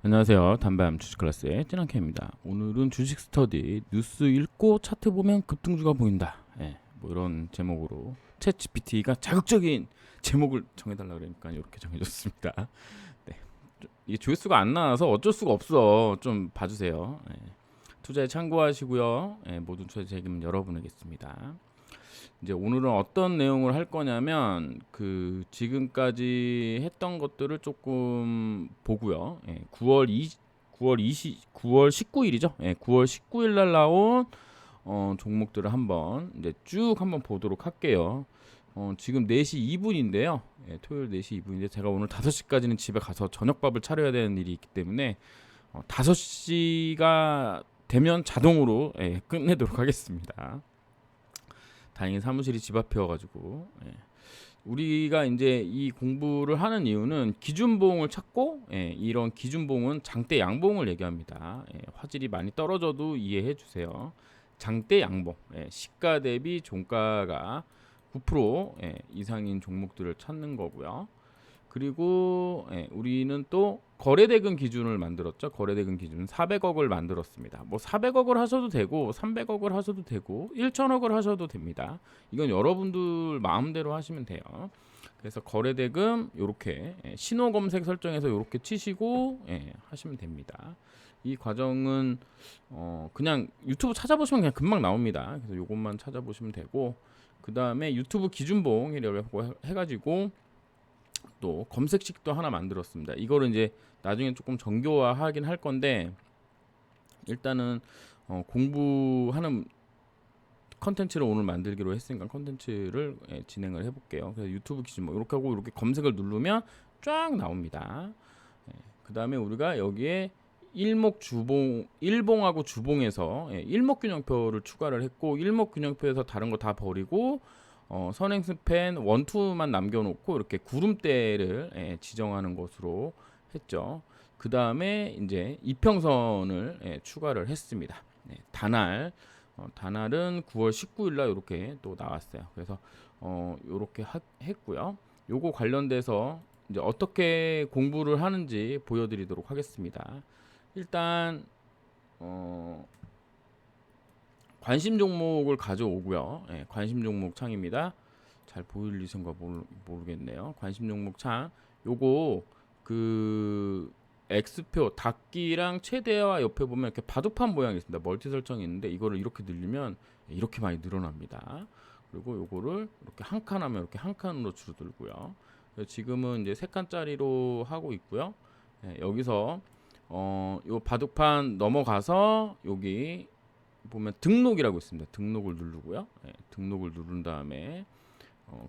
안녕하세요. 담담 주식 클래스의 찐한케입니다. 오늘은 주식 스터디 뉴스 읽고 차트 보면 급등주가 보인다. 뭐 이런 제목으로 챗 GPT가 자극적인 제목을 정해달라 그러니까 이렇게 정해줬습니다. 네. 이게 조회수가 안 나와서 어쩔 수가 없어. 좀 봐주세요. 투자에 참고하시고요. 모든 투자 책임은 여러분에게있습니다. 이제 오늘은 어떤 내용을 할 거냐면 그 지금까지 했던 것들을 조금 보고요. 9월 19일이죠. 9월 19일 날 나온 종목들을 한번 이제 쭉 한번 보도록 할게요. 지금 4시 2분인데요. 토요일 4시 2분인데 제가 오늘 5시까지는 집에 가서 저녁밥을 차려야 되는 일이 있기 때문에 5시가 되면 자동으로 끝내도록 하겠습니다. 다행히 사무실이 집 앞이어가지고 우리가 이제 이 공부를 하는 이유는 기준봉을 찾고 이런 기준봉은 장대 양봉을 얘기합니다. 화질이 많이 떨어져도 이해해 주세요. 장대 양봉, 시가 대비 종가가 9% 이상인 종목들을 찾는 거고요. 그리고 우리는 또 거래대금 기준을 만들었죠. 거래대금 기준 400억을 만들었습니다. 뭐 400억을 하셔도 되고 300억을 하셔도 되고 1천억을 하셔도 됩니다. 이건 여러분들 마음대로 하시면 돼요. 그래서 거래대금 이렇게 신호 검색 설정해서 이렇게 치시고 하시면 됩니다. 이 과정은 그냥 유튜브 찾아보시면 그냥 금방 나옵니다. 그래서 이것만 찾아보시면 되고 그 다음에 유튜브 기준봉이라고 해가지고 또 검색식도 하나 만들었습니다. 이거를 이제 나중에 조금 정교화하긴 할 건데 일단은 공부하는 컨텐츠를 오늘 만들기로 했으니까 컨텐츠를 진행을 해볼게요. 그래서 유튜브 기준 뭐 이렇게 하고 이렇게 검색을 누르면 쫙 나옵니다. 그 다음에 우리가 여기에 일봉하고 주봉에서 일목균형표를 추가를 했고 일목균형표에서 다른 거 다 버리고 선행 스팬 1, 2만 남겨놓고 이렇게 구름대를 지정하는 것으로 했죠. 그 다음에 이제 이평선을 추가를 했습니다. 단알은 9월 19일 날 이렇게 또 나왔어요. 그래서 이렇게 했고요. 요거 관련돼서 이제 어떻게 공부를 하는지 보여드리도록 하겠습니다. 일단 관심 종목을 가져오고요. 관심 종목 창입니다. 잘 보일리선가 모르겠네요. 관심 종목 창 요거 그 X표 닫기랑 최대화 옆에 보면 이렇게 바둑판 모양이 있습니다. 멀티 설정이 있는데 이거를 이렇게 늘리면 이렇게 많이 늘어납니다. 그리고 요거를 이렇게 한 칸 하면 이렇게 한 칸으로 줄어들고요. 지금은 이제 3칸짜리로 하고 있고요. 여기서 요 바둑판 넘어가서 여기 보면 등록이라고 있습니다. 등록을 누르고요. 등록을 누른 다음에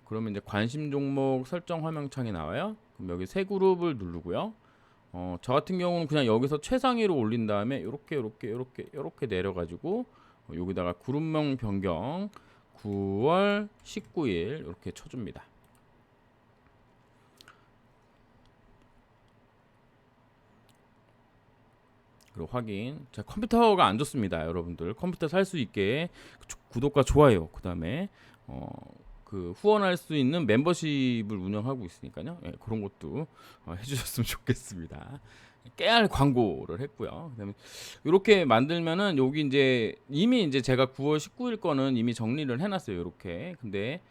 그러면 이제 관심 종목 설정 화면창이 나와요. 그럼 여기 세 그룹을 누르고요. 저 같은 경우는 그냥 여기서 최상위로 올린 다음에 이렇게 내려가지고 여기다가 그룹명 변경 9월 19일 이렇게 쳐줍니다. 그리고 확인. 자, 컴퓨터가 안 좋습니다, 여러분들. 컴퓨터 살 수 있게 구독과 좋아요. 그다음에 그 후원할 수 있는 멤버십을 운영하고 있으니까요. 그런 것도 해주셨으면 좋겠습니다. 깨알 광고를 했고요. 그다음에 이렇게 만들면은 여기 이미 제가 9월 19일 거는 이미 정리를 해놨어요. 이렇게. 근데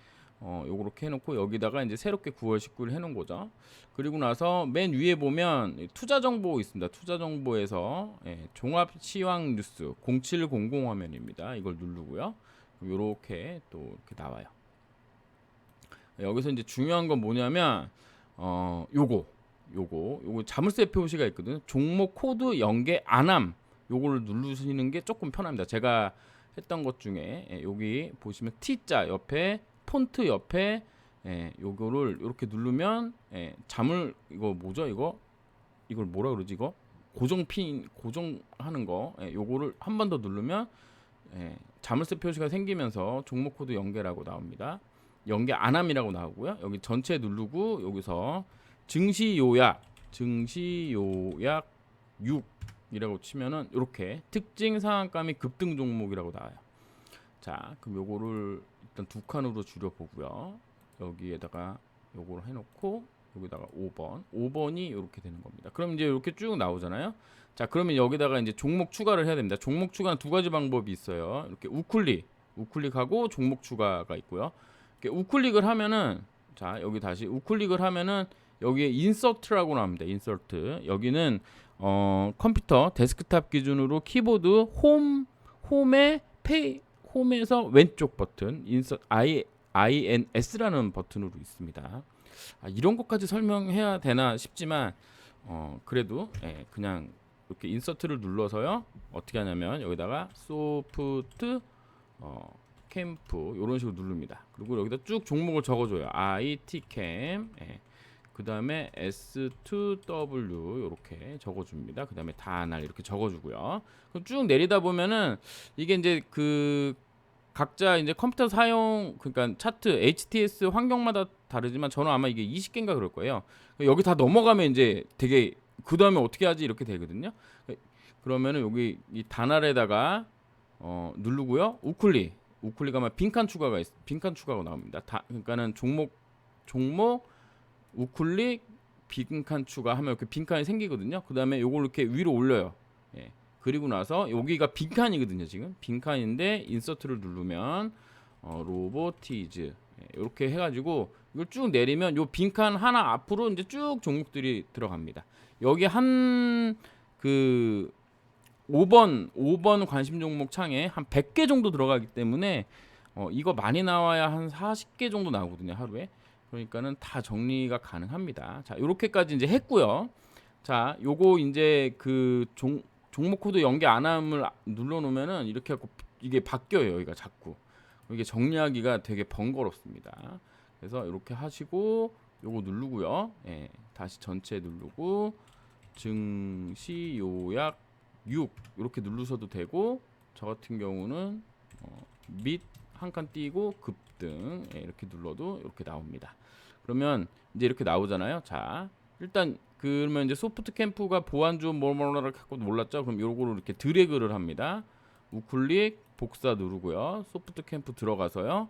요렇게 해놓고 여기다가 이제 새롭게 9월 19일 해놓은 거죠. 그리고 나서 맨 위에 보면 투자 정보 있습니다. 투자 정보에서 종합 시황 뉴스 0700 화면입니다. 이걸 누르고요. 요렇게 또 이렇게 나와요. 여기서 이제 중요한 건 뭐냐면 요거 자물쇠 표시가 있거든요. 종목 코드 연계 안함 요거를 누르시는 게 조금 편합니다. 제가 했던 것 중에 여기 보시면 T자 옆에 폰트 옆에 요거를 이렇게 누르면 이거 뭐죠? 이걸 뭐라 그러지? 이거 고정하는 거 요거를 한 번 더 누르면 자물쇠 표시가 생기면서 종목 코드 연계라고 나옵니다. 연계 안함이라고 나오고요. 여기 전체 누르고 여기서 증시 요약 6이라고 치면은 이렇게 특징 상한가 및 급등 종목이라고 나와요. 자, 그럼 요거를 일단 두 칸으로 줄여 보고요. 여기에다가 요거를 해놓고 여기다가 5번이 이렇게 되는 겁니다. 그럼 이제 이렇게 쭉 나오잖아요. 자, 그러면 여기다가 이제 종목 추가를 해야 됩니다. 종목 추가는 두 가지 방법이 있어요. 이렇게 우클릭하고 종목 추가가 있고요. 이렇게 우클릭을 하면은, 자, 여기 다시 우클릭을 하면은 여기에 인서트라고 나옵니다. 인서트. 여기는 컴퓨터 데스크탑 기준으로 키보드 홈에서 왼쪽 버튼 INS라는 버튼으로 있습니다. 이런 것까지 설명해야 되나 싶지만 그래도 그냥 이렇게 인서트를 눌러서요. 어떻게 하냐면 여기다가 소프트 캠프 이런 식으로 누릅니다. 그리고 여기다 쭉 종목을 적어줘요. ITcam 그 다음에 S2W 이렇게 적어줍니다. 그 다음에 다날 이렇게 적어주고요. 그럼 쭉 내리다 보면은 이게 이제 그 각자 이제 컴퓨터 사용 그러니까 차트 HTS 환경마다 다르지만 저는 아마 이게 20개인가 그럴 거예요. 여기 다 넘어가면 이제 되게 그 다음에 어떻게 하지 이렇게 되거든요. 그러면은 여기 이 단알에다가 누르고요. 우클릭하면 빈칸 추가가 나옵니다. 그러니까는 종목 우클릭 빈칸 추가하면 이렇게 빈칸이 생기거든요. 그 다음에 요걸 이렇게 위로 올려요. 그리고 나서 여기가 빈칸이거든요. 지금 빈칸인데 인서트를 누르면 로보티즈 이렇게 해가지고 이걸 쭉 내리면 요 빈칸 하나 앞으로 이제 쭉 종목들이 들어갑니다. 여기 한 그 5번 관심 종목 창에 한 100개 정도 들어가기 때문에 이거 많이 나와야 한 40개 정도 나오거든요. 하루에. 그러니까는 다 정리가 가능합니다. 자, 요렇게까지 이제 했고요. 자, 요거 이제 그 종목 코드 연계 안함을 눌러 놓으면은 이렇게 하고 이게 바뀌어요. 여기가 자꾸. 이게 정리하기가 되게 번거롭습니다. 그래서 이렇게 하시고 요거 누르고요. 다시 전체 누르고 증시 요약 6 이렇게 누르셔도 되고 저 같은 경우는 밑 한 칸 띄고 급등 이렇게 눌러도 이렇게 나옵니다. 그러면 이제 이렇게 나오잖아요. 자, 일단 그러면 이제 소프트 캠프가 보안주 뭐뭐라고 갖고 몰랐죠? 그럼 요거를 이렇게 드래그를 합니다. 우클릭 복사 누르고요. 소프트 캠프 들어가서요.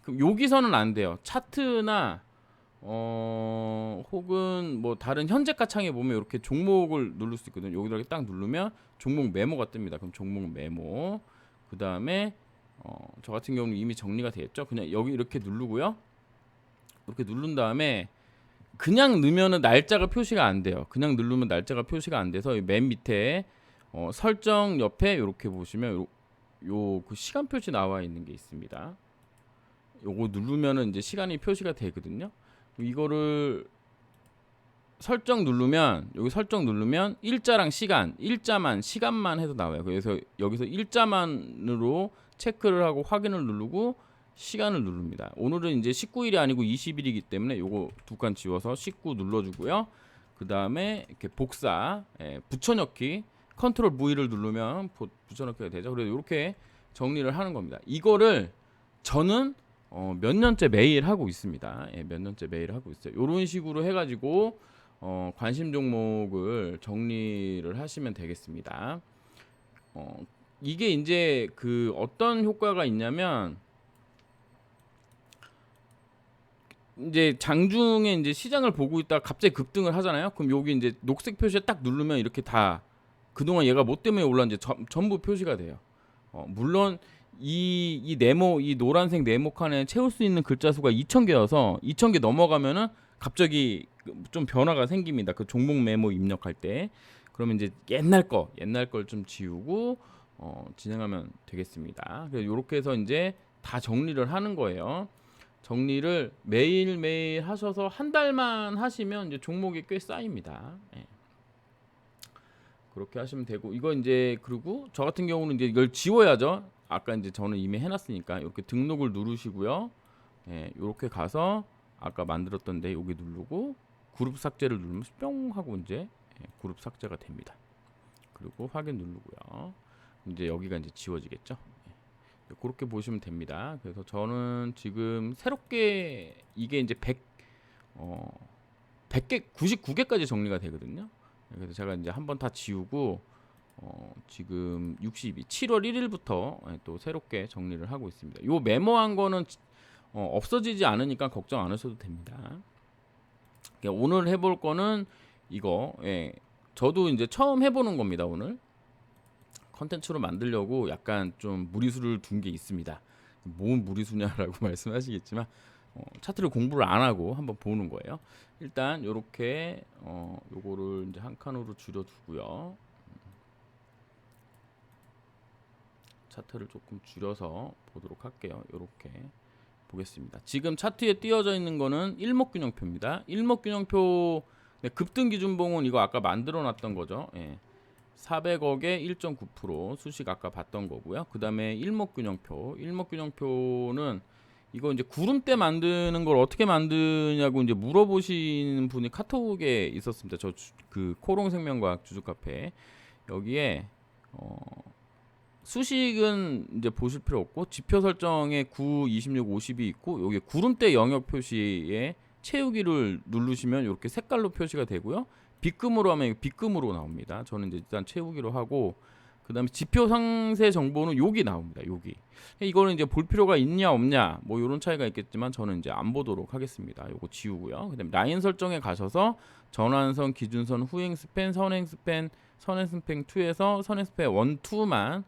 그럼 여기서는 안 돼요. 차트나 혹은 뭐 다른 현재가 창에 보면 이렇게 종목을 누를 수 있거든요. 여기다 이렇게 딱 누르면 종목 메모가 뜹니다. 그럼 종목 메모. 그 다음에 저 같은 경우는 이미 정리가 되었죠. 그냥 여기 이렇게 누르고요. 이렇게 누른 다음에 그냥 넣으면은 날짜가 표시가 안 돼요. 그냥 누르면 날짜가 표시가 안 돼서 맨 밑에 설정 옆에 이렇게 보시면 요 그 시간 표시 나와 있는 게 있습니다. 요거 누르면은 이제 시간이 표시가 되거든요. 이거를 여기 설정 누르면 일자랑 시간만 해서 나와요. 그래서 여기서 일자만으로 체크를 하고 확인을 누르고 시간을 누릅니다. 오늘은 이제 19일이 아니고 20일이기 때문에 요거 두 칸 지워서 19 눌러주고요. 그 다음에 이렇게 복사, 붙여넣기, 컨트롤 V를 누르면 붙여넣기가 되죠. 그래서 이렇게 정리를 하는 겁니다. 이거를 저는 몇 년째 매일 하고 있습니다. 몇 년째 매일 하고 있어요. 이런 식으로 해가지고 관심 종목을 정리를 하시면 되겠습니다. 이게 이제 그 어떤 효과가 있냐면 이제 장중에 이제 시장을 보고 있다가 갑자기 급등을 하잖아요. 그럼 여기 이제 녹색 표시에 딱 누르면 이렇게 다 그동안 얘가 뭐 때문에 올랐는지 전부 표시가 돼요. 물론 이 네모 이 노란색 네모 칸에 채울 수 있는 글자 수가 2,000개여서 2,000개 넘어가면은 갑자기 좀 변화가 생깁니다. 그 종목 메모 입력할 때. 그러면 이제 옛날 걸 좀 지우고 진행하면 되겠습니다. 그래서 이렇게 해서 이제 다 정리를 하는 거예요. 정리를 매일매일 하셔서 한 달만 하시면 이제 종목이 꽤 쌓입니다. 그렇게 하시면 되고 이거 이제 그리고 저 같은 경우는 이제 이걸 지워야죠. 아까 이제 저는 이미 해놨으니까 이렇게 등록을 누르시고요. 이렇게 가서 아까 만들었던 데 여기 누르고 그룹 삭제를 누르면 뿅 하고 이제 그룹 삭제가 됩니다. 그리고 확인 누르고요. 이제 여기가 이제 지워지겠죠. 그렇게 보시면 됩니다. 그래서 저는 지금 새롭게 이게 이제 100개 99개까지 정리가 되거든요. 그래서 제가 이제 한번 다 지우고 지금 7월 1일부터 또 새롭게 정리를 하고 있습니다. 요 메모한 거는 없어지지 않으니까 걱정 안 하셔도 됩니다. 오늘 해볼 거는 이거, 예, 저도 이제 처음 해보는 겁니다. 오늘 컨텐츠로 만들려고 약간 좀 무리수를 둔 게 있습니다. 뭔 무리수냐라고 말씀하시겠지만 차트를 공부를 안 하고 한번 보는 거예요. 일단 요렇게 요거를 이제 한 칸으로 줄여두고요. 차트를 조금 줄여서 보도록 할게요. 요렇게 보겠습니다. 지금 차트에 띄어져 있는 거는 일목균형표입니다. 일목균형표, 네, 급등 기준봉은 이거 아까 만들어 놨던 거죠. 예. 400억에 1.9% 수식 아까 봤던 거고요. 그 다음에 일목균형표. 일목균형표는 이거 이제 구름대 만드는 걸 어떻게 만드냐고 이제 물어보시는 분이 카톡에 있었습니다. 저 그 코롱생명과학 주주카페 여기에 수식은 이제 보실 필요 없고 지표 설정에 9, 26, 50이 있고 여기 구름대 영역 표시에 채우기를 누르시면 이렇게 색깔로 표시가 되고요. 빗금으로 하면 빗금으로 나옵니다. 저는 이제 일단 채우기로 하고 그 다음에 지표 상세 정보는 여기 나옵니다. 여기. 이거는 이제 볼 필요가 있냐 없냐 뭐 이런 차이가 있겠지만 저는 이제 안 보도록 하겠습니다. 요거 지우고요. 그 다음에 라인 설정에 가셔서 전환선, 기준선, 후행 스팬, 선행 스팬, 선행 스팬 2에서 선행 스팬 1, 2만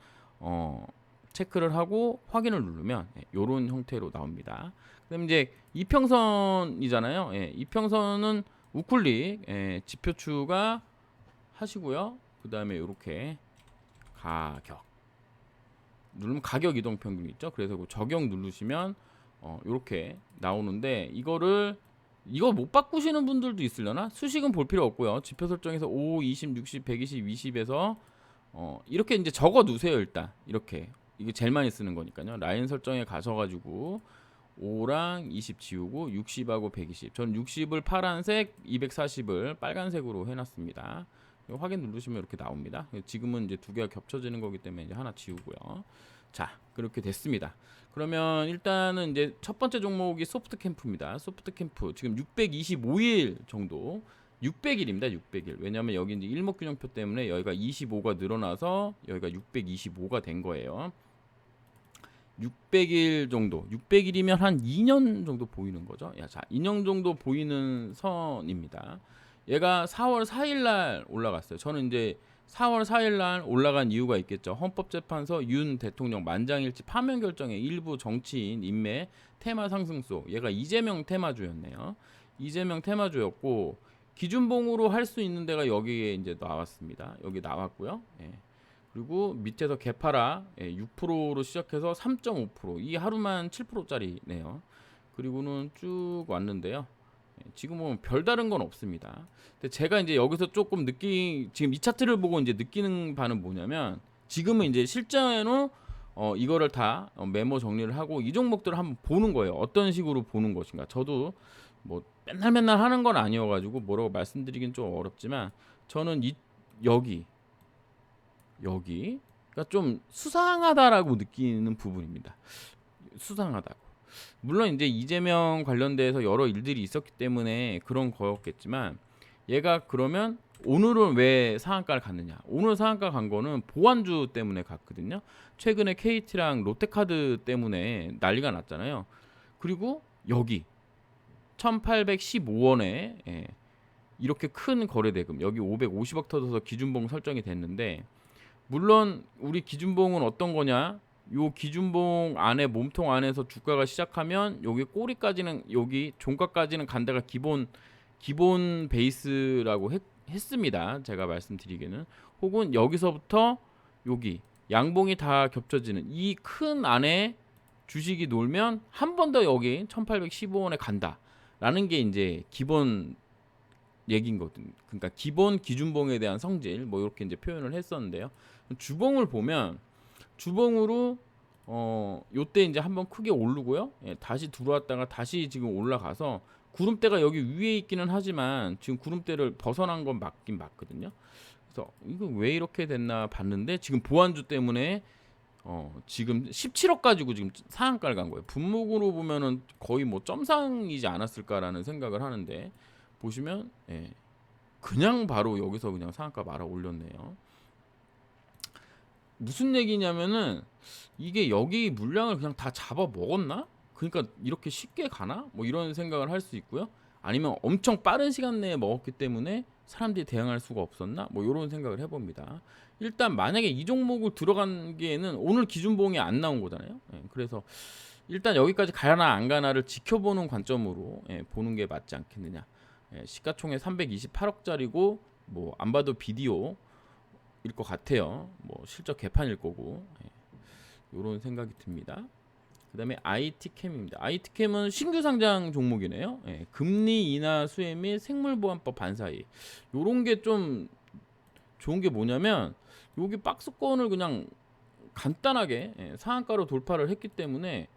체크를 하고 확인을 누르면 이런 형태로 나옵니다. 그다음 이제 이평선이잖아요. 예, 이평선은 우클릭 지표 추가 하시고요. 그 다음에 이렇게 가격 누르면 가격 이동 평균 있죠. 그래서 적용 누르시면 이렇게 나오는데 이거 못 바꾸시는 분들도 있으려나? 수식은 볼 필요 없고요. 지표 설정에서 5, 20, 60, 120, 20에서 이렇게 이제 적어 두세요. 일단 이렇게 이게 제일 많이 쓰는 거니까요. 라인 설정에 가셔가지고 5랑 20 지우고 60하고 120. 전 60을 파란색, 240을 빨간색으로 해놨습니다. 확인 누르시면 이렇게 나옵니다. 지금은 이제 두 개가 겹쳐지는 거기 때문에 이제 하나 지우고요. 자, 그렇게 됐습니다. 그러면 일단은 이제 첫 번째 종목이 소프트 캠프입니다. 소프트 캠프 지금 625일 정도. 600일입니다. 600일. 왜냐하면 여기 이제 일목균형표 때문에 여기가 25가 늘어나서 여기가 625가 된 거예요. 600일 정도. 600일이면 한 2년 정도 보이는 거죠. 자, 2년 정도 보이는 선입니다. 얘가 4월 4일 날 올라갔어요. 저는 이제 4월 4일 날 올라간 이유가 있겠죠. 헌법재판소 윤 대통령 만장일치 파면 결정의 일부 정치인 인매 테마 상승소. 얘가 이재명 테마주였네요. 이재명 테마주였고 기준봉으로 할 수 있는 데가 여기에 이제 나왔습니다. 여기 나왔고요. 예. 그리고 밑에서 개파라 6%로 시작해서 3.5%. 이 하루만 7%짜리네요. 그리고는 쭉 왔는데요. 지금 보면 별다른 건 없습니다. 근데 제가 이제 여기서 조금 지금 이 차트를 보고 이제 느끼는 바는 뭐냐면 지금은 이제 실제로 이거를 다 메모 정리를 하고 이 종목들을 한번 보는 거예요. 어떤 식으로 보는 것인가. 저도 뭐 맨날 하는 건 아니어가지고 뭐라고 말씀드리긴 좀 어렵지만 저는 여기가 좀 수상하다라고 느끼는 부분입니다. 수상하다고. 물론 이제 이재명 관련돼서 여러 일들이 있었기 때문에 그런 거였겠지만 얘가 그러면 오늘은 왜 상한가를 갔느냐? 오늘 상한가 간 거는 보완주 때문에 갔거든요. 최근에 KT랑 롯데카드 때문에 난리가 났잖아요. 그리고 여기 1815원에 이렇게 큰 거래대금 여기 550억 터져서 기준봉 설정이 됐는데 물론 우리 기준봉은 어떤 거냐? 요 기준봉 안에 몸통 안에서 주가가 시작하면 여기 꼬리까지는 여기 종가까지는 간 데가 기본 베이스라고 했습니다. 제가 말씀드리기는 혹은 여기서부터 여기 양봉이 다 겹쳐지는 이 큰 안에 주식이 놀면 한 번 더 여기 1815원에 간다라는 게 이제 기본 얘기거든요. 그러니까 기본 기준봉에 대한 성질 뭐 이렇게 이제 표현을 했었는데요. 주봉을 보면 주봉으로 요때 이제 한번 크게 오르고요. 다시 들어왔다가 다시 지금 올라가서 구름대가 여기 위에 있기는 하지만 지금 구름대를 벗어난 건 맞긴 맞거든요. 그래서 이거 왜 이렇게 됐나 봤는데 지금 보완주 때문에 지금 17억 가지고 지금 상한가를 간 거예요. 분목으로 보면은 거의 뭐 점상이지 않았을까라는 생각을 하는데 보시면 그냥 바로 여기서 그냥 상한가 말아 올렸네요. 무슨 얘기냐면은 이게 여기 물량을 그냥 다 잡아 먹었나? 그러니까 이렇게 쉽게 가나? 뭐 이런 생각을 할 수 있고요. 아니면 엄청 빠른 시간 내에 먹었기 때문에 사람들이 대응할 수가 없었나? 뭐 이런 생각을 해봅니다. 일단 만약에 이 종목을 들어간 게는 오늘 기준봉이 안 나온 거잖아요. 예, 그래서 일단 여기까지 가나 안 가나를 지켜보는 관점으로 보는 게 맞지 않겠느냐. 시가총액 328억짜리고 뭐 안 봐도 비디오일 것 같아요. 뭐 실적 개판일 거고 이런 생각이 듭니다. 그다음에 IT캠입니다. IT캠은 신규 상장 종목이네요. 금리 인하 수혜 및 생물보안법 반사이. 요런 게 좀 좋은 게 뭐냐면 여기 박스권을 그냥 간단하게 상한가로 돌파를 했기 때문에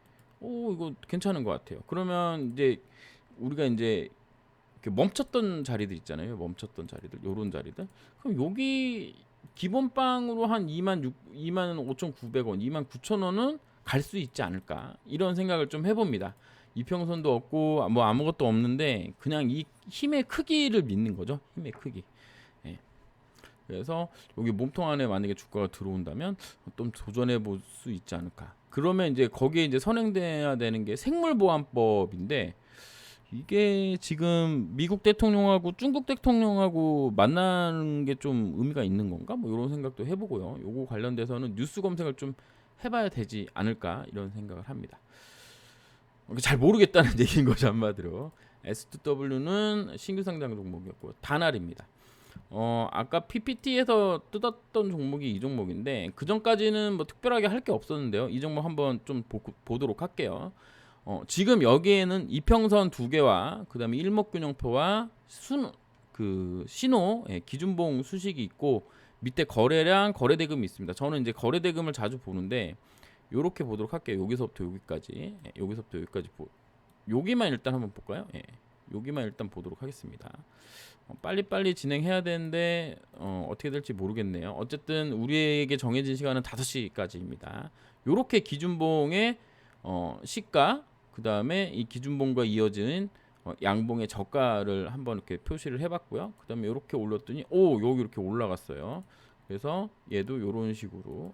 이거 괜찮은 것 같아요. 그러면 이제 우리가 이제 이렇게 멈췄던 자리들 있잖아요. 멈췄던 자리들, 요런 자리들. 그럼 여기 기본빵으로 한 25,900원, 29,000원은 갈 수 있지 않을까 이런 생각을 좀 해봅니다. 이평선도 없고 뭐 아무것도 없는데 그냥 이 힘의 크기를 믿는 거죠. 힘의 크기. 예. 그래서 여기 몸통 안에 만약에 주가가 들어온다면 좀 도전해 볼 수 있지 않을까. 그러면 이제 거기에 이제 선행돼야 되는 게 생물보안법인데 이게 지금 미국 대통령하고 중국 대통령하고 만나는 게 좀 의미가 있는 건가? 뭐 이런 생각도 해보고요. 요거 관련돼서는 뉴스 검색을 좀 해봐야 되지 않을까 이런 생각을 합니다. 잘 모르겠다는 얘기인 거죠 한마디로. S2W는 신규 상장 종목이었고 단알입니다. 아까 PPT에서 뜯었던 종목이 이 종목인데 그 전까지는 뭐 특별하게 할 게 없었는데요. 이 종목 한번 좀 보도록 할게요. 지금 여기에는 이평선 두 개와 그다음에 일목균형표와 신호 기준봉 수식이 있고 밑에 거래량 거래대금이 있습니다. 저는 이제 거래대금을 자주 보는데 요렇게 보도록 할게요. 여기서부터 여기까지 여기서부터 여기까지 여기만 일단 한번 볼까요? 여기만 일단 보도록 하겠습니다. 빨리빨리 진행해야 되는데 어떻게 될지 모르겠네요. 어쨌든 우리에게 정해진 시간은 5시까지입니다. 요렇게 기준봉의 시가 그 다음에 이 기준봉과 이어진 양봉의 저가를 한번 이렇게 표시를 해봤고요. 그 다음에 이렇게 올렸더니 여기 이렇게 올라갔어요. 그래서 얘도 이런 식으로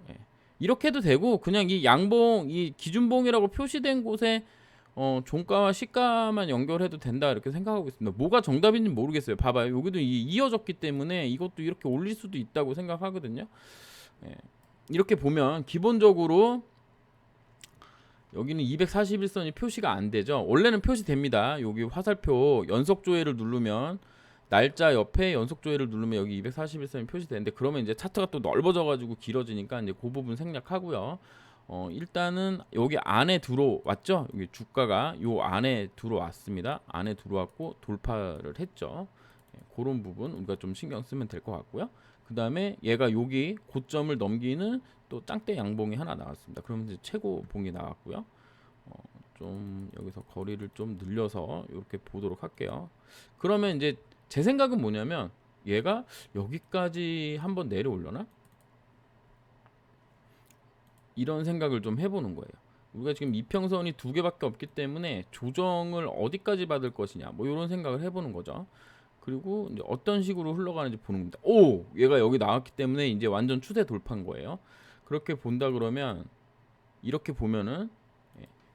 이렇게 해도 되고 그냥 이 양봉 이 기준봉이라고 표시된 곳에 종가와 시가만 연결해도 된다 이렇게 생각하고 있습니다. 뭐가 정답인지 모르겠어요. 봐봐요. 여기도 이어졌기 때문에 이것도 이렇게 올릴 수도 있다고 생각하거든요. 이렇게 보면 기본적으로 여기는 241선이 표시가 안 되죠. 원래는 표시됩니다. 여기 화살표 연속 조회를 누르면 날짜 옆에 연속 조회를 누르면 여기 241선이 표시되는데 그러면 이제 차트가 또 넓어져 가지고 길어지니까 이제 그 부분 생략하고요. 일단은 여기 안에 들어왔죠. 여기 주가가 요 안에 들어왔습니다. 안에 들어왔고 돌파를 했죠. 그런 부분 우리가 좀 신경 쓰면 될 것 같고요. 그 다음에 얘가 여기 고점을 넘기는 또 짱대 양봉이 하나 나왔습니다. 그러면 이제 최고 봉이 나왔고요. 좀 여기서 거리를 좀 늘려서 이렇게 보도록 할게요. 그러면 이제 제 생각은 뭐냐면 얘가 여기까지 한번 내려올려나? 이런 생각을 좀 해보는 거예요. 우리가 지금 이평선이 두 개밖에 없기 때문에 조정을 어디까지 받을 것이냐 뭐 이런 생각을 해보는 거죠. 그리고 이제 어떤 식으로 흘러가는지 보는 겁니다. 얘가 여기 나왔기 때문에 이제 완전 추세 돌파인 거예요. 그렇게 본다 그러면 이렇게 보면은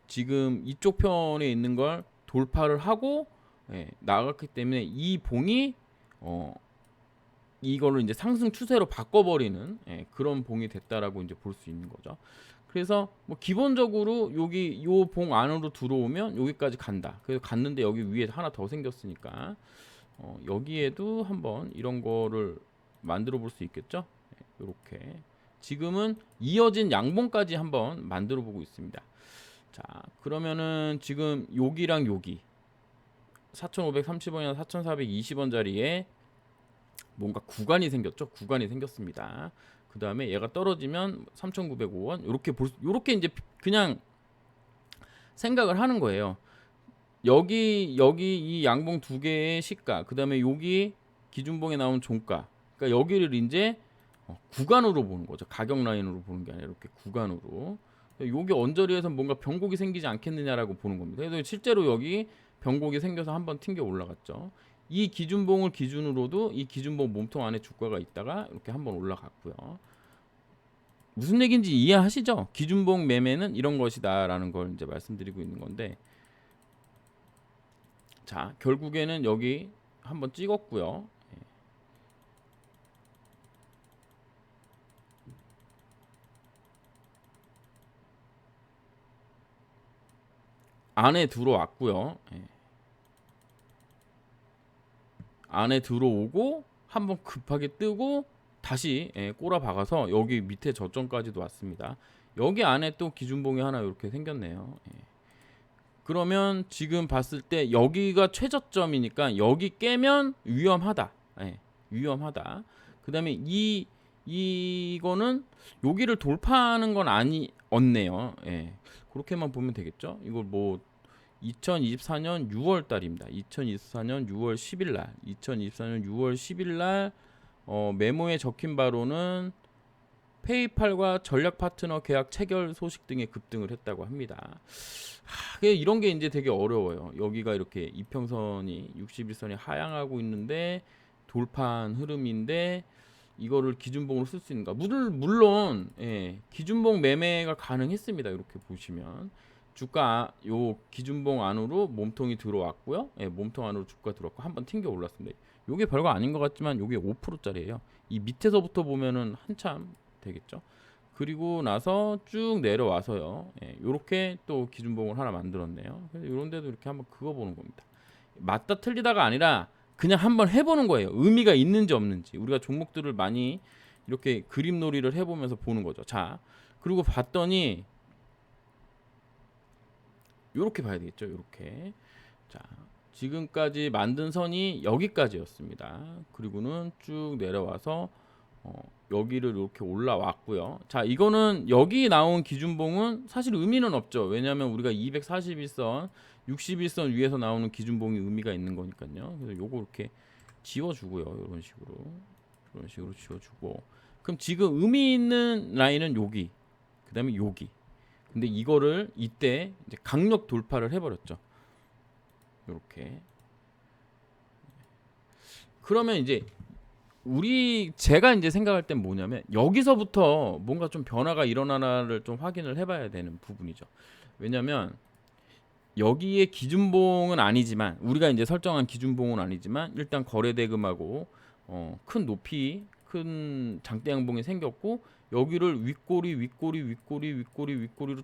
지금 이쪽 편에 있는 걸 돌파를 하고 나갔기 때문에 이 봉이 이거를 이제 상승 추세로 바꿔버리는 그런 봉이 됐다라고 이제 볼 수 있는 거죠. 그래서 뭐 기본적으로 여기 요 봉 안으로 들어오면 여기까지 간다. 그래서 갔는데 여기 위에 하나 더 생겼으니까 여기에도 한번 이런 거를 만들어 볼 수 있겠죠. 이렇게 지금은 이어진 양봉까지 한번 만들어 보고 있습니다. 자, 그러면은 지금 여기랑 여기 4,530원이나 4,420원 자리에 뭔가 구간이 생겼죠. 구간이 생겼습니다. 그 다음에 얘가 떨어지면 3,905원 요렇게 이제 그냥 생각을 하는 거예요. 여기 이 양봉 두 개의 시가, 그 다음에 여기 기준봉에 나온 종가, 그러니까 여기를 이제 구간으로 보는 거죠. 가격 라인으로 보는 게 아니라 이렇게 구간으로. 여기 언저리에서 뭔가 변곡이 생기지 않겠느냐라고 보는 겁니다. 그래서 실제로 여기 변곡이 생겨서 한번 튕겨 올라갔죠. 이 기준봉을 기준으로도 이 기준봉 몸통 안에 주가가 있다가 이렇게 한번 올라갔고요. 무슨 얘기인지 이해하시죠? 기준봉 매매는 이런 것이다라는 걸 이제 말씀드리고 있는 건데, 자, 결국에는 여기 한번 찍었고요. 안에 들어왔고요. 안에 들어오고 한번 급하게 뜨고 다시 꼬라 박아서 여기 밑에 저점까지도 왔습니다. 여기 안에 또 기준봉이 하나 이렇게 생겼네요. 그러면 지금 봤을 때 여기가 최저점이니까 여기 깨면 위험하다. 위험하다. 그 다음에 이거는 여기를 돌파하는 건 없네요. 그렇게만 보면 되겠죠. 이걸 뭐 2024년 6월 달입니다. 2024년 6월 10일 날, 2024년 6월 10일 날 메모에 적힌 바로는 페이팔과 전략 파트너 계약 체결 소식 등의 급등을 했다고 합니다. 이런 게 이제 되게 어려워요. 여기가 이렇게 이평선이 61선이 하향하고 있는데 돌파한 흐름인데 이거를 기준봉으로 쓸 수 있는가? 물론 기준봉 매매가 가능했습니다. 이렇게 보시면 주가 요 기준봉 안으로 몸통이 들어왔고요. 몸통 안으로 주가 들어왔고 한번 튕겨 올랐습니다. 요게 별거 아닌 것 같지만 요게 5%짜리예요. 이 밑에서부터 보면은 한참 되겠죠. 그리고 나서 쭉 내려와서요. 요렇게 또 기준봉을 하나 만들었네요. 그래서 요런 데도 이렇게 한번 그어보는 겁니다. 맞다 틀리다가 아니라 그냥 한번 해보는 거예요. 의미가 있는지 없는지. 우리가 종목들을 많이 이렇게 그림놀이를 해보면서 보는 거죠. 자, 그리고 봤더니 요렇게 봐야 되겠죠. 요렇게. 자, 지금까지 만든 선이 여기까지였습니다. 그리고는 쭉 내려와서 여기를 이렇게 올라왔고요. 자, 이거는 여기 나온 기준봉은 사실 의미는 없죠. 왜냐하면 우리가 241선, 61선 위에서 나오는 기준봉이 의미가 있는 거니까요. 그래서 요거 이렇게 지워주고요. 이런 식으로 지워주고. 그럼 지금 의미 있는 라인은 여기, 그 다음에 여기. 근데 이거를 이때 이제 강력 돌파를 해버렸죠. 이렇게. 그러면 이제 제가 이제 생각할 땐 뭐냐면 여기서부터 뭔가 좀 변화가 일어나나를 좀 확인을 해봐야 되는 부분이죠. 왜냐면 여기에 기준봉은 아니지만 우리가 이제 설정한 기준봉은 아니지만 일단 거래대금하고 큰 높이 큰 장대 양봉이 생겼고 여기를 윗꼬리로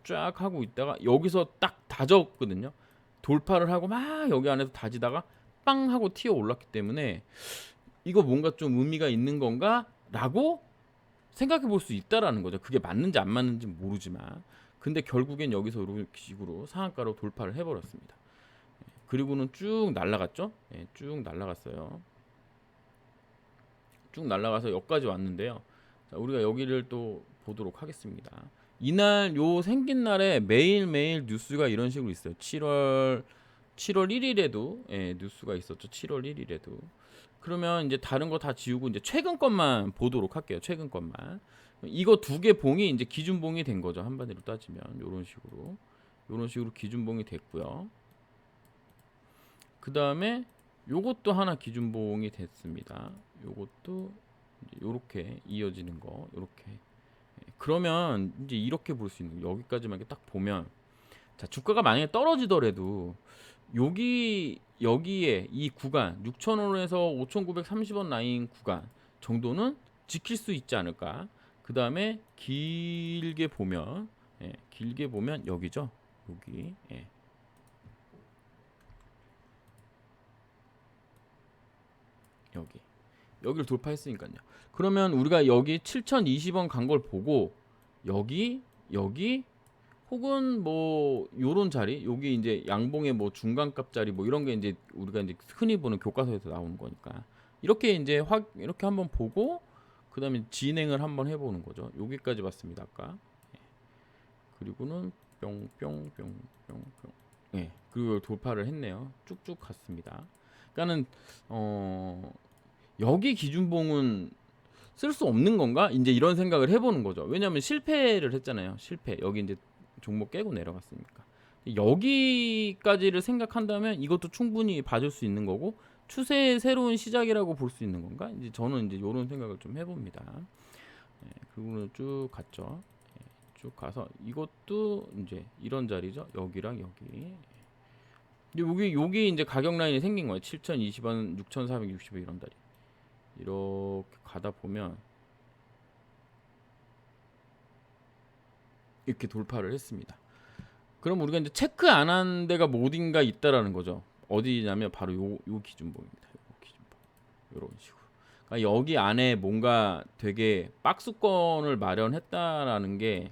쫙 하고 있다가 여기서 딱 다졌거든요. 돌파를 하고 막 여기 안에서 다지다가 빵 하고 튀어 올랐기 때문에 이거 뭔가 좀 의미가 있는 건가? 라고 생각해 볼 수 있다라는 거죠. 그게 맞는지 안 맞는지 모르지만. 근데 결국엔 여기서 이런 식으로 상한가로 돌파를 해버렸습니다. 그리고는 쭉 날라갔죠. 쭉 날라갔어요. 쭉 날라가서 여기까지 왔는데요. 자, 우리가 여기를 또 보도록 하겠습니다. 이날 요 생긴 날에 매일매일 뉴스가 이런 식으로 있어요. 7월 1일에도 뉴스가 있었죠. 7월 1일에도. 그러면 이제 다른 거 다 지우고 이제 최근 것만 보도록 할게요. 최근 것만. 이거 두 개 봉이 이제 기준봉이 된 거죠. 한마디로 따지면 요런 식으로 기준봉이 됐고요. 그 다음에 요것도 하나 기준봉이 됐습니다. 요것도 이제 요렇게 이어지는 거 요렇게. 그러면 이제 이렇게 볼 수 있는 여기까지만 딱 보면 자, 주가가 만약에 떨어지더라도 여기에 이 구간 6,000원에서 5,930원 라인 구간 정도는 지킬 수 있지 않을까. 그 다음에 길게 보면 여기죠. 여기. 여기를 돌파했으니까요. 그러면 우리가 여기 7,020원 간 걸 보고 여기 혹은 뭐 요런 자리 여기 이제 양봉의 뭐 중간값 자리 뭐 이런 게 이제 우리가 이제 흔히 보는 교과서에서 나오는 거니까 이렇게 이제 이렇게 한번 보고 그다음에 진행을 한번 해보는 거죠. 여기까지 봤습니다 아까. 그리고는 뿅뿅뿅뿅뿅 그리고 돌파를 했네요. 쭉쭉 갔습니다. 그러니까는 여기 기준봉은 쓸 수 없는 건가? 이제 이런 생각을 해보는 거죠. 왜냐하면 실패를 했잖아요. 여기 이제 종목 깨고 내려갔으니까. 여기까지를 생각한다면 이것도 충분히 봐줄 수 있는 거고 추세의 새로운 시작이라고 볼 수 있는 건가? 이제 저는 이제 이런 생각을 좀 해봅니다. 그리고는 쭉 갔죠. 쭉 가서 이것도 이제 이런 자리죠. 여기랑 여기. 여기 이제 가격 라인이 생긴 거예요. 7,020원, 6,460원 이런 다리. 이렇게 가다 보면 이렇게 돌파를 했습니다. 그럼 우리가 이제 체크 안 한 데가 뭐 어딘가 있다라는 거죠. 어디냐면 바로 요 기준봉입니다. 요 기준봉. 요런 식으로. 그러니까 여기 안에 뭔가 되게 박스권을 마련했다라는 게,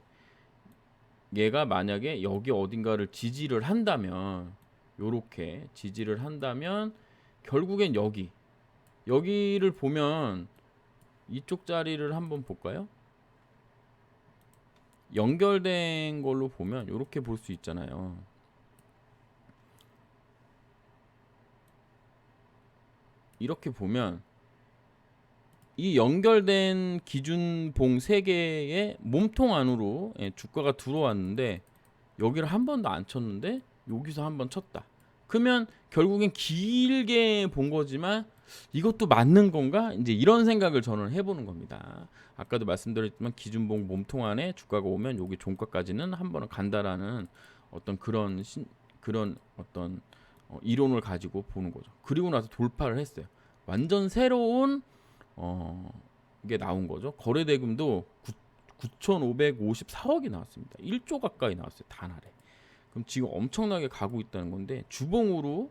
얘가 만약에 여기 어딘가를 지지를 한다면, 요렇게 지지를 한다면 결국엔 여기를 보면 이쪽 자리를 한번 볼까요? 연결된 걸로 보면 이렇게 볼 수 있잖아요. 이렇게 보면 이 연결된 기준봉 3개의 몸통 안으로 주가가 들어왔는데, 여기를 한 번도 안 쳤는데 여기서 한 번 쳤다. 그러면 결국엔 길게 본 거지만 이것도 맞는 건가? 이제 이런 생각을 저는 해보는 겁니다. 아까도 말씀드렸지만 기준봉 몸통 안에 주가가 오면 여기 종가까지는 한 번은 간다라는 어떤 그런 어떤 이론을 가지고 보는 거죠. 그리고 나서 돌파를 했어요. 완전 새로운 이게 나온 거죠. 거래대금도 9,554억이 나왔습니다. 1조 가까이 나왔어요. 단날에. 그럼 지금 엄청나게 가고 있다는 건데, 주봉으로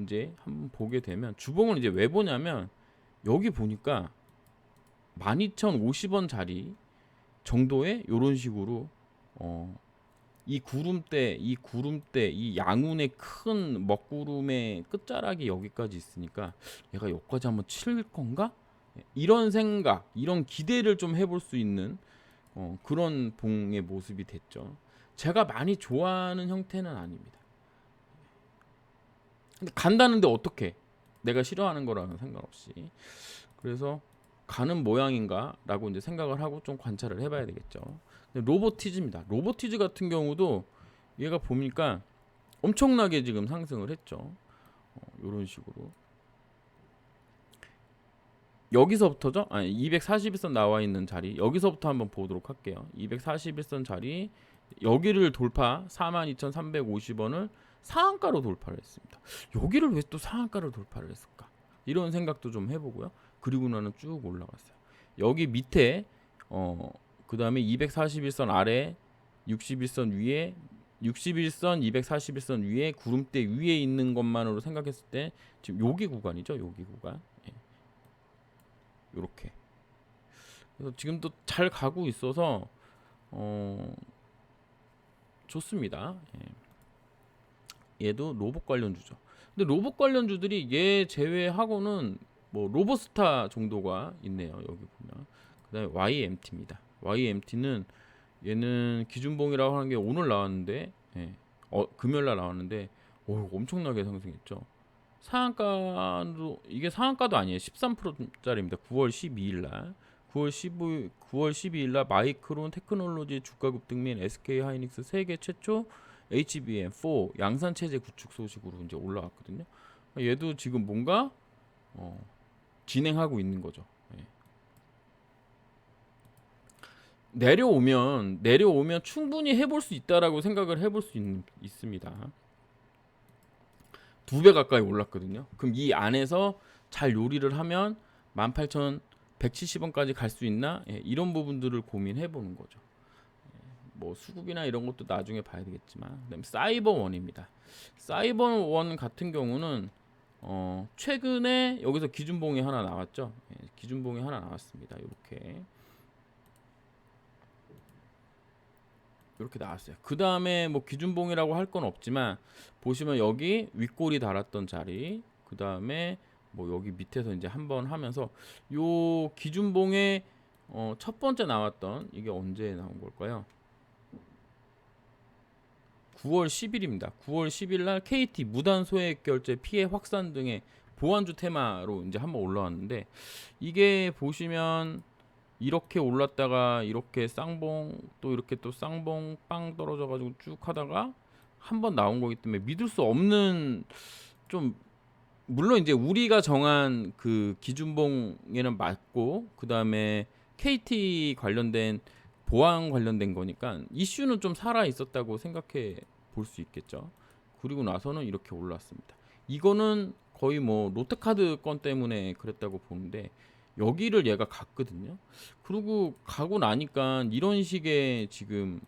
이제 한번 보게 되면, 주봉을 이제 왜 보냐면 여기 보니까 12,050원 자리 정도의 요런 식으로 이 구름대, 이 양운의 큰 먹구름의 끝자락이 여기까지 있으니까 얘가 여기까지 한번 칠 건가? 이런 생각, 이런 기대를 좀 해볼 수 있는 그런 봉의 모습이 됐죠. 제가 많이 좋아하는 형태는 아닙니다. 근데 간다는데 어떻게? 내가 싫어하는 거랑은 상관없이. 그래서 가는 모양인가라고 이제 생각을 하고 좀 관찰을 해봐야 되겠죠. 로보티즈입니다. 로보티즈 같은 경우도 얘가 보니까 엄청나게 지금 상승을 했죠. 이런 식으로. 여기서부터죠. 241선 나와 있는 자리, 여기서부터 한번 보도록 할게요. 241선 자리 여기를 돌파, 42,350원을 상한가로 돌파를 했습니다. 여기를 왜 또 상한가로 돌파를 했을까? 이런 생각도 좀 해보고요. 그리고 나는 쭉 올라갔어요. 여기 밑에 그 다음에 241선 아래, 61선 위에, 61선, 241선 위에, 구름대 위에 있는 것만으로 생각했을 때 지금 여기 구간이죠. 여기 구간. 요렇게. 그래서 지금도 잘 가고 있어서 좋습니다. 얘도 로봇 관련주죠. 근데 로봇 관련주들이 얘 제외하고는 뭐 로보스타 정도가 있네요. 여기 보면. 그다음에 YMT입니다. YMT는 얘는 기준봉이라고 하는 게 오늘 나왔는데, 금요일날 나왔는데, 엄청나게 상승했죠. 상한가도, 이게 상한가도 아니에요. 13%짜리입니다. 9월 12일날 9월 12일날 마이크론 테크놀로지 주가 급등 및 SK 하이닉스 세계 최초 HBM4 양산 체제 구축 소식으로 이제 올라왔거든요. 얘도 지금 뭔가 진행하고 있는 거죠. 내려오면 충분히 해볼 수 있다라고 생각을 해볼 수 있습니다. 2배 가까이 올랐거든요. 그럼 이 안에서 잘 요리를 하면 18,170원까지 갈 수 있나? 이런 부분들을 고민해 보는 거죠. 뭐 수급이나 이런 것도 나중에 봐야 되겠지만. 그다음에 사이버원입니다. 사이버원 같은 경우는 최근에 여기서 기준봉이 하나 나왔죠. 기준봉이 하나 나왔습니다. 이렇게 나왔어요. 그 다음에 뭐 기준봉이라고 할 건 없지만, 보시면 여기 윗골이 달았던 자리, 그 다음에 뭐 여기 밑에서 이제 한번 하면서 요 기준봉의 첫 번째 나왔던, 이게 언제 나온 걸까요? 9월 10일입니다. 9월 10일 날 KT 무단 소액 결제 피해 확산 등의 보완주 테마로 이제 한번 올라왔는데, 이게 보시면 이렇게 올랐다가 이렇게 쌍봉, 또 이렇게 또 쌍봉 빵 떨어져 가지고 쭉 하다가 한번 나온 거기 때문에 믿을 수 없는, 좀 물론 이제 우리가 정한 그 기준봉에는 맞고, 그 다음에 KT 관련된 보안 관련된 거니까 이슈는 좀 살아 있었다고 생각해 볼 수 있겠죠. 그리고 나서는 이렇게 올랐습니다. 이거는 거의 뭐 롯데카드 건 때문에 그랬다고 보는데 여기를 얘가 갔거든요. 그리고 가고 나니까 이런 식의 지금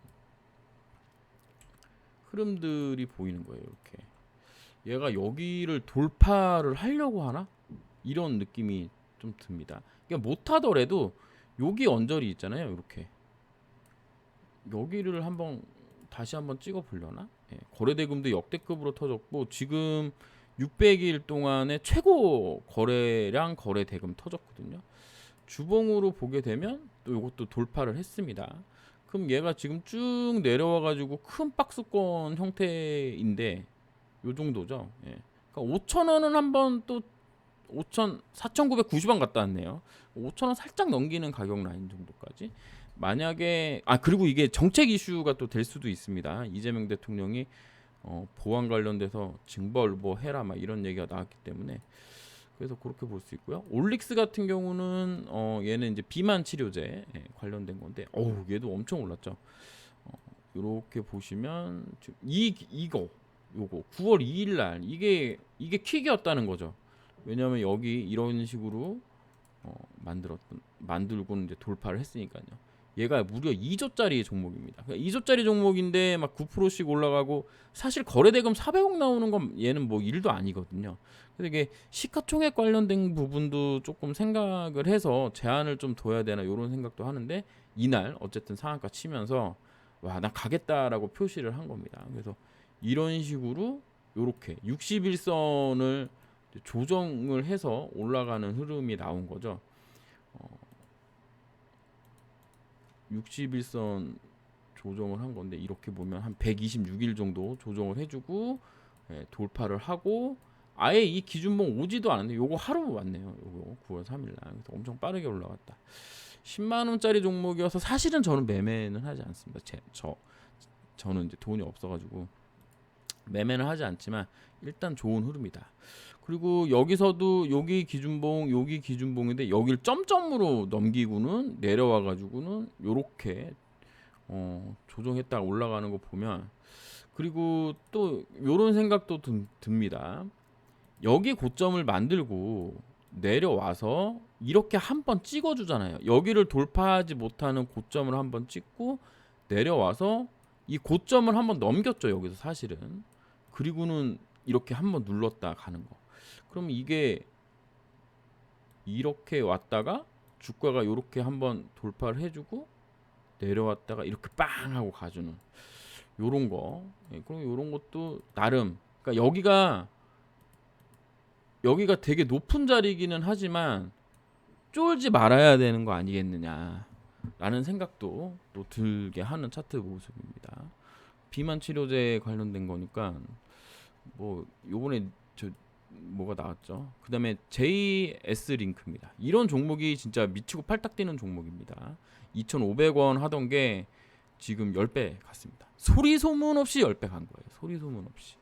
흐름들이 보이는 거예요. 이렇게 얘가 여기를 돌파를 하려고 하나? 이런 느낌이 좀 듭니다. 그러니까 못하더라도 여기 언저리 있잖아요. 이렇게 여기를 다시 한번 찍어 보려나? 예, 거래대금도 역대급으로 터졌고 지금 600일 동안에 최고 거래량 거래대금 터졌거든요. 주봉으로 보게 되면 또 이것도 돌파를 했습니다. 그럼 얘가 지금 쭉 내려와 가지고 큰 박스권 형태인데 요 정도죠. 예. 그러니까 5,000원은 한번 또 4,990원 갔다 왔네요. 5,000원 살짝 넘기는 가격 라인 정도까지. 만약에 그리고 이게 정책 이슈가 또 될 수도 있습니다. 이재명 대통령이 보안 관련돼서 징벌 뭐 해라 막 이런 얘기가 나왔기 때문에 그래서 그렇게 볼 수 있고요. 올릭스 같은 경우는 얘는 이제 비만 치료제 관련된 건데 얘도 엄청 올랐죠. 이렇게 보시면 요거 9월 2일 날 이게 킥이었다는 거죠. 왜냐하면 여기 이런 식으로 만들고는 이제 돌파를 했으니까요. 얘가 무려 2조짜리 종목입니다. 그러니까 2조짜리 종목인데 막 9%씩 올라가고 사실 거래대금 400억 나오는 건 얘는 뭐 일도 아니거든요. 그래서 이게 시가총액 관련된 부분도 조금 생각을 해서 제한을 좀 둬야 되나 이런 생각도 하는데 이날 어쨌든 상한가 치면서 와, 나 가겠다라고 표시를 한 겁니다. 그래서 이런 식으로 요렇게 61선을 조정을 해서 올라가는 흐름이 나온 거죠. 61선 조정을 한 건데 이렇게 보면 한 126일 정도 조정을 해주고 돌파를 하고 아예 이 기준봉 오지도 않았는데 요거 하루 왔네요. 요거 9월 3일 날 엄청 빠르게 올라갔다. 10만 원짜리 종목이어서 사실은 저는 매매는 하지 않습니다. 저는 이제 돈이 없어가지고 매매는 하지 않지만 일단 좋은 흐름이다. 그리고 여기서도 여기 기준봉인데 여기를 점점으로 넘기고는 내려와 가지고는 요렇게 조정했다가 올라가는 거 보면 그리고 또 요런 생각도 듭니다. 여기 고점을 만들고 내려와서 이렇게 한번 찍어 주잖아요. 여기를 돌파하지 못하는 고점을 한번 찍고 내려와서 이 고점을 한번 넘겼죠. 여기서 사실은. 그리고는 이렇게 한번 눌렀다 가는 거. 그럼 이게 이렇게 왔다가 주가가 이렇게 한번 돌파를 해주고 내려왔다가 이렇게 빵 하고 가주는 요런 거. 그럼 요런 것도 나름 그러니까 여기가 되게 높은 자리기는 하지만 쫄지 말아야 되는 거 아니겠느냐 라는 생각도 또 들게 하는 차트 모습입니다. 비만 치료제 관련된 거니까 뭐 요번에 뭐가 나왔죠. 그 다음에 JS 링크입니다. 이런 종목이 진짜 미치고 팔딱 뛰는 종목입니다. 2,500원 하던 게 지금 10배 갔습니다. 소리 소문 없이 10배 간 거예요. 소리 소문 없이.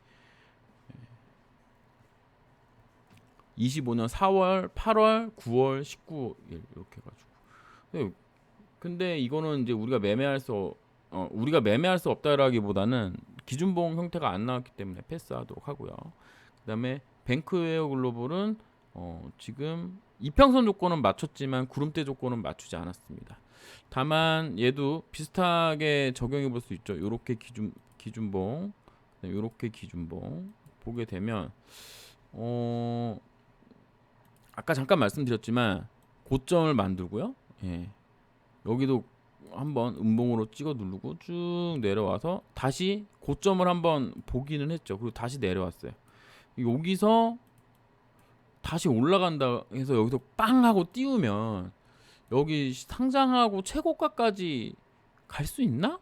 25년 4월, 8월, 9월, 19일 이렇게 가지고. 근데 이거는 이제 우리가 매매할 수 없다라기보다는 기준봉 형태가 안 나왔기 때문에 패스하도록 하고요. 그다음에 뱅크웨어 글로벌은 지금 이평선 조건은 맞췄지만 구름대 조건은 맞추지 않았습니다. 다만 얘도 비슷하게 적용해 볼 수 있죠. 요렇게 기준봉, 요렇게 기준봉 보게 되면 아까 잠깐 말씀드렸지만 고점을 만들고요. 예. 여기도 한번 음봉으로 찍어 누르고 쭉 내려와서 다시 고점을 한번 보기는 했죠. 그리고 다시 내려왔어요. 여기서 다시 올라간다 해서 여기서 빵 하고 띄우면 여기 상장하고 최고가까지 갈 수 있나?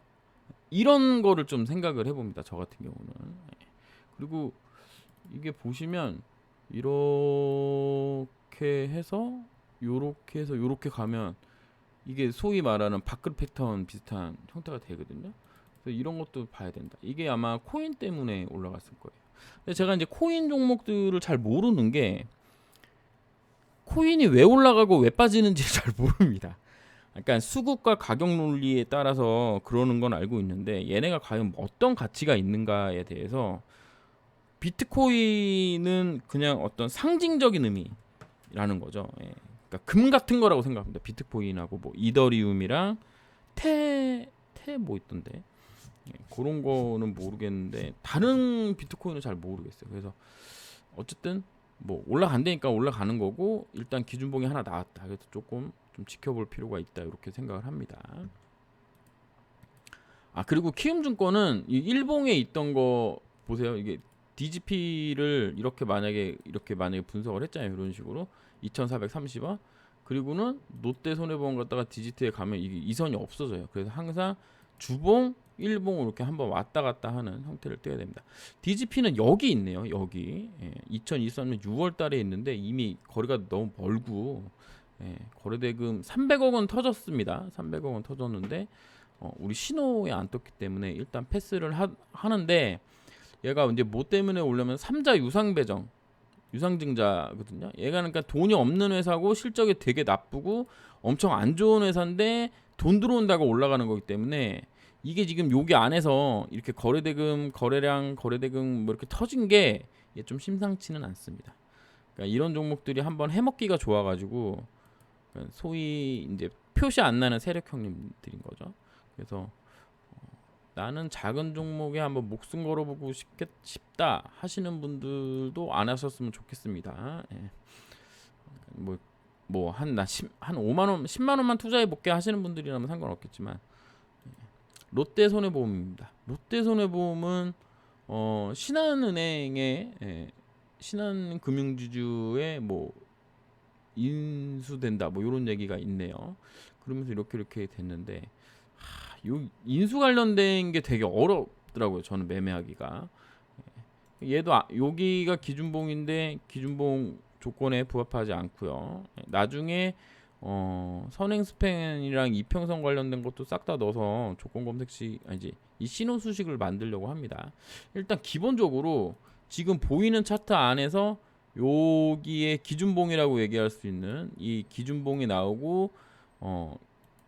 이런 거를 좀 생각을 해봅니다. 저 같은 경우는. 그리고 이게 보시면 이렇게 해서 요렇게 가면 이게 소위 말하는 밥그릇 패턴 비슷한 형태가 되거든요. 그래서 이런 것도 봐야 된다. 이게 아마 코인 때문에 올라갔을 거예요. 근데 제가 이제 코인 종목들을 잘 모르는 게 코인이 왜 올라가고 왜 빠지는지 잘 모릅니다. 약간 수급과 가격 논리에 따라서 그러는 건 알고 있는데 얘네가 과연 어떤 가치가 있는가에 대해서 비트코인은 그냥 어떤 상징적인 의미라는 거죠. 예. 그러니까 금 같은 거라고 생각합니다. 비트코인하고 뭐 이더리움이랑 테 뭐 있던데. 예, 그런 거는 모르겠는데 다른 비트코인은 잘 모르겠어요. 그래서 어쨌든 뭐 올라간다니까 올라가는 거고 일단 기준봉이 하나 나왔다. 그래서 조금 좀 지켜볼 필요가 있다. 이렇게 생각을 합니다. 아 그리고 키움증권은 이 일봉에 있던 거 보세요. 이게 DGP를 이렇게 만약에 분석을 했잖아요. 이런 식으로 2,430원. 그리고는 롯데손해보험 갖다가 디지트에 가면 이게 이선이 없어져요. 그래서 항상 주봉, 일봉 이렇게 한번 왔다 갔다 하는 형태를 띄어야 됩니다. DGP는 여기 있네요. 여기 2023년 6월 달에 있는데 이미 거리가 너무 멀고 거래대금 300억 원 터졌습니다. 300억 원 터졌는데 우리 신호에 안 떴기 때문에 일단 패스를 하는데 얘가 이제 뭐 때문에 오려면 3자 유상배정 유상증자거든요. 얘가 그러니까 돈이 없는 회사고 실적이 되게 나쁘고 엄청 안 좋은 회사인데 돈 들어온다고 올라가는 거기 때문에 이게 지금 여기 안에서 이렇게 거래대금 뭐 이렇게 터진 게 좀 심상치는 않습니다. 그러니까 이런 종목들이 한번 해먹기가 좋아가지고 소위 이제 표시 안 나는 세력 형님들인 거죠. 그래서 나는 작은 종목에 한번 목숨 걸어보고 싶다 하시는 분들도 안 하셨으면 좋겠습니다. 예. 한 5만 원, 10만 원만 투자해 볼게 하시는 분들이라면 상관없겠지만 롯데손해보험입니다. 롯데손해보험은 신한은행의 신한금융지주의 뭐 인수된다 뭐 이런 얘기가 있네요. 그러면서 이렇게 됐는데 요 인수 관련된 게 되게 어렵더라고요. 저는 매매하기가. 얘도 여기가 기준봉인데 기준봉 조건에 부합하지 않고요. 나중에 선행 스팬이랑 이평선 관련된 것도 싹 다 넣어서 조건 검색식 아니지 이 신호 수식을 만들려고 합니다. 일단 기본적으로 지금 보이는 차트 안에서 여기에 기준봉이라고 얘기할 수 있는 이 기준봉이 나오고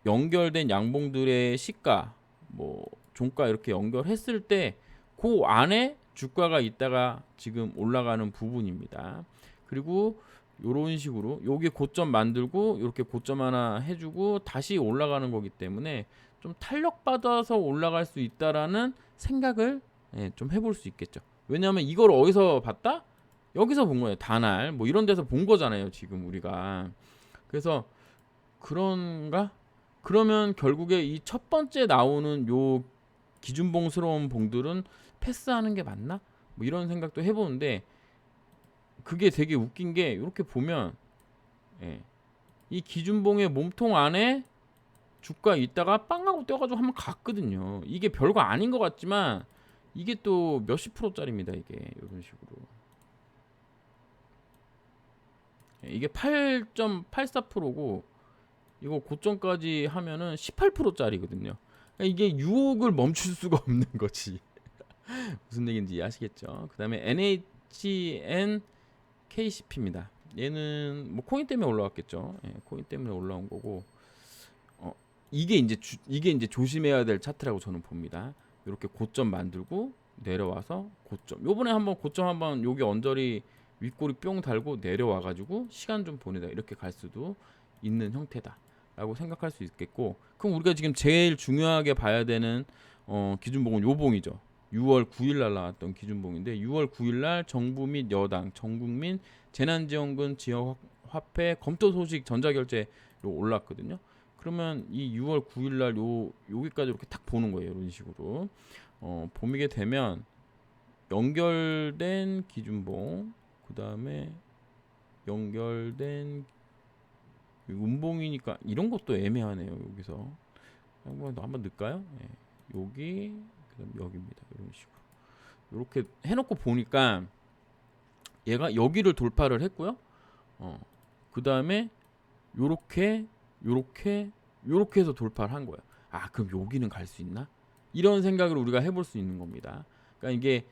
연결된 양봉들의 시가 뭐 종가 이렇게 연결했을 때 그 안에 주가가 있다가 지금 올라가는 부분입니다. 그리고 이런 식으로 여기 고점 만들고 이렇게 고점 하나 해주고 다시 올라가는 거기 때문에 좀 탄력 받아서 올라갈 수 있다라는 생각을 좀 해볼 수 있겠죠. 왜냐하면 이걸 어디서 봤다? 여기서 본 거예요. 다날 뭐 이런 데서 본 거잖아요. 지금 우리가. 그래서 그런가? 그러면 결국에 이 첫 번째 나오는 요 기준봉스러운 봉들은 패스하는 게 맞나? 뭐 이런 생각도 해보는데 그게 되게 웃긴 게 이렇게 보면 이 기준봉의 몸통 안에 주가 있다가 빵하고 뛰어가지고 한번 갔거든요. 이게 별거 아닌 것 같지만 이게 또 몇십 프로짜리입니다. 이게 이런 식으로 이게 8.84%고 이거 고점까지 하면은 18%짜리거든요. 그러니까 이게 유혹을 멈출 수가 없는 거지. 무슨 얘기인지 아시겠죠? 그다음에 NHN KCP입니다. 얘는 뭐 코인 때문에 올라왔겠죠. 코인 때문에 올라온 거고 이게 이제 조심해야 될 차트라고 저는 봅니다. 이렇게 고점 만들고 내려와서 고점. 요번에 한번 고점 한번 여기 언저리 윗꼬리 뿅 달고 내려와가지고 시간 좀 보내다 이렇게 갈 수도 있는 형태다라고 생각할 수 있겠고, 그럼 우리가 지금 제일 중요하게 봐야 되는 기준봉은 요봉이죠. 6월 9일 날 나왔던 기준봉인데 6월 9일 날 정부 및 여당 전국민 재난지원금 지역화폐 검토 소식 전자결제로 올랐거든요. 그러면 이 6월 9일 날 여기까지 이렇게 딱 보는 거예요. 이런 식으로 보게 되면 연결된 기준봉, 그 다음에 연결된 음봉이니까 이런 것도 애매하네요. 여기서 한번 넣을까요? 여기 그다음 여기입니다. 이런 식으로 이렇게 해놓고 보니까 얘가 여기를 돌파를 했고요. 그 다음에 요렇게 해서 돌파를 한 거예요. 아 그럼 여기는 갈 수 있나? 이런 생각을 우리가 해볼 수 있는 겁니다. 그러니까 이게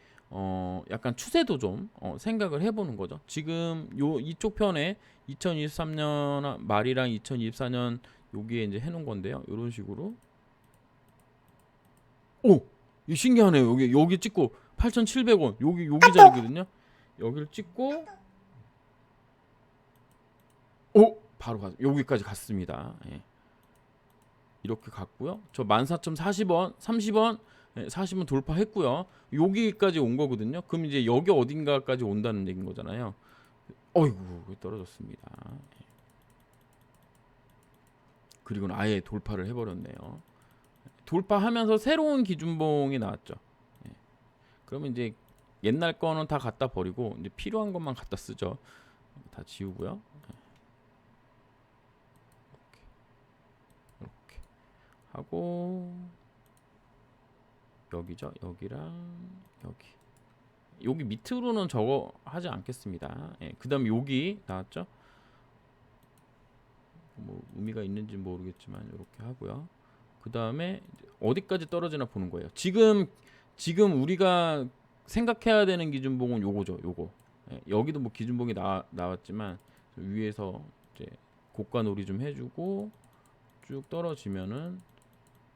약간 추세도 좀 생각을 해보는 거죠. 지금 이쪽 편에 2023년 말이랑 2024년 여기에 이제 해놓은 건데요. 이런 식으로 이 신기하네요. 여기 찍고 8,700원. 여기 자리거든요. 여기를 찍고 바로 여기까지 갔습니다. 예. 이렇게 갔고요. 저 14,040원, 30원, 40원 돌파했고요. 여기까지 온 거거든요. 그럼 이제 여기 어딘가까지 온다는 얘기인 거잖아요. 어이구, 떨어졌습니다. 그리고는 아예 돌파를 해버렸네요. 돌파하면서 새로운 기준봉이 나왔죠. 그러면 이제 옛날 거는 다 갖다 버리고 이제 필요한 것만 갖다 쓰죠. 다 지우고요. 이렇게 하고 여기죠. 여기랑 여기 밑으로는 저거 하지 않겠습니다. 그 다음에 여기 나왔죠. 뭐 의미가 있는지 모르겠지만 이렇게 하고요. 그 다음에 어디까지 떨어지나 보는 거예요. 지금 우리가 생각해야 되는 기준봉은 요거죠. 요거. 여기도 뭐 기준봉이 나왔지만 위에서 이제 고가놀이 좀 해주고 쭉 떨어지면은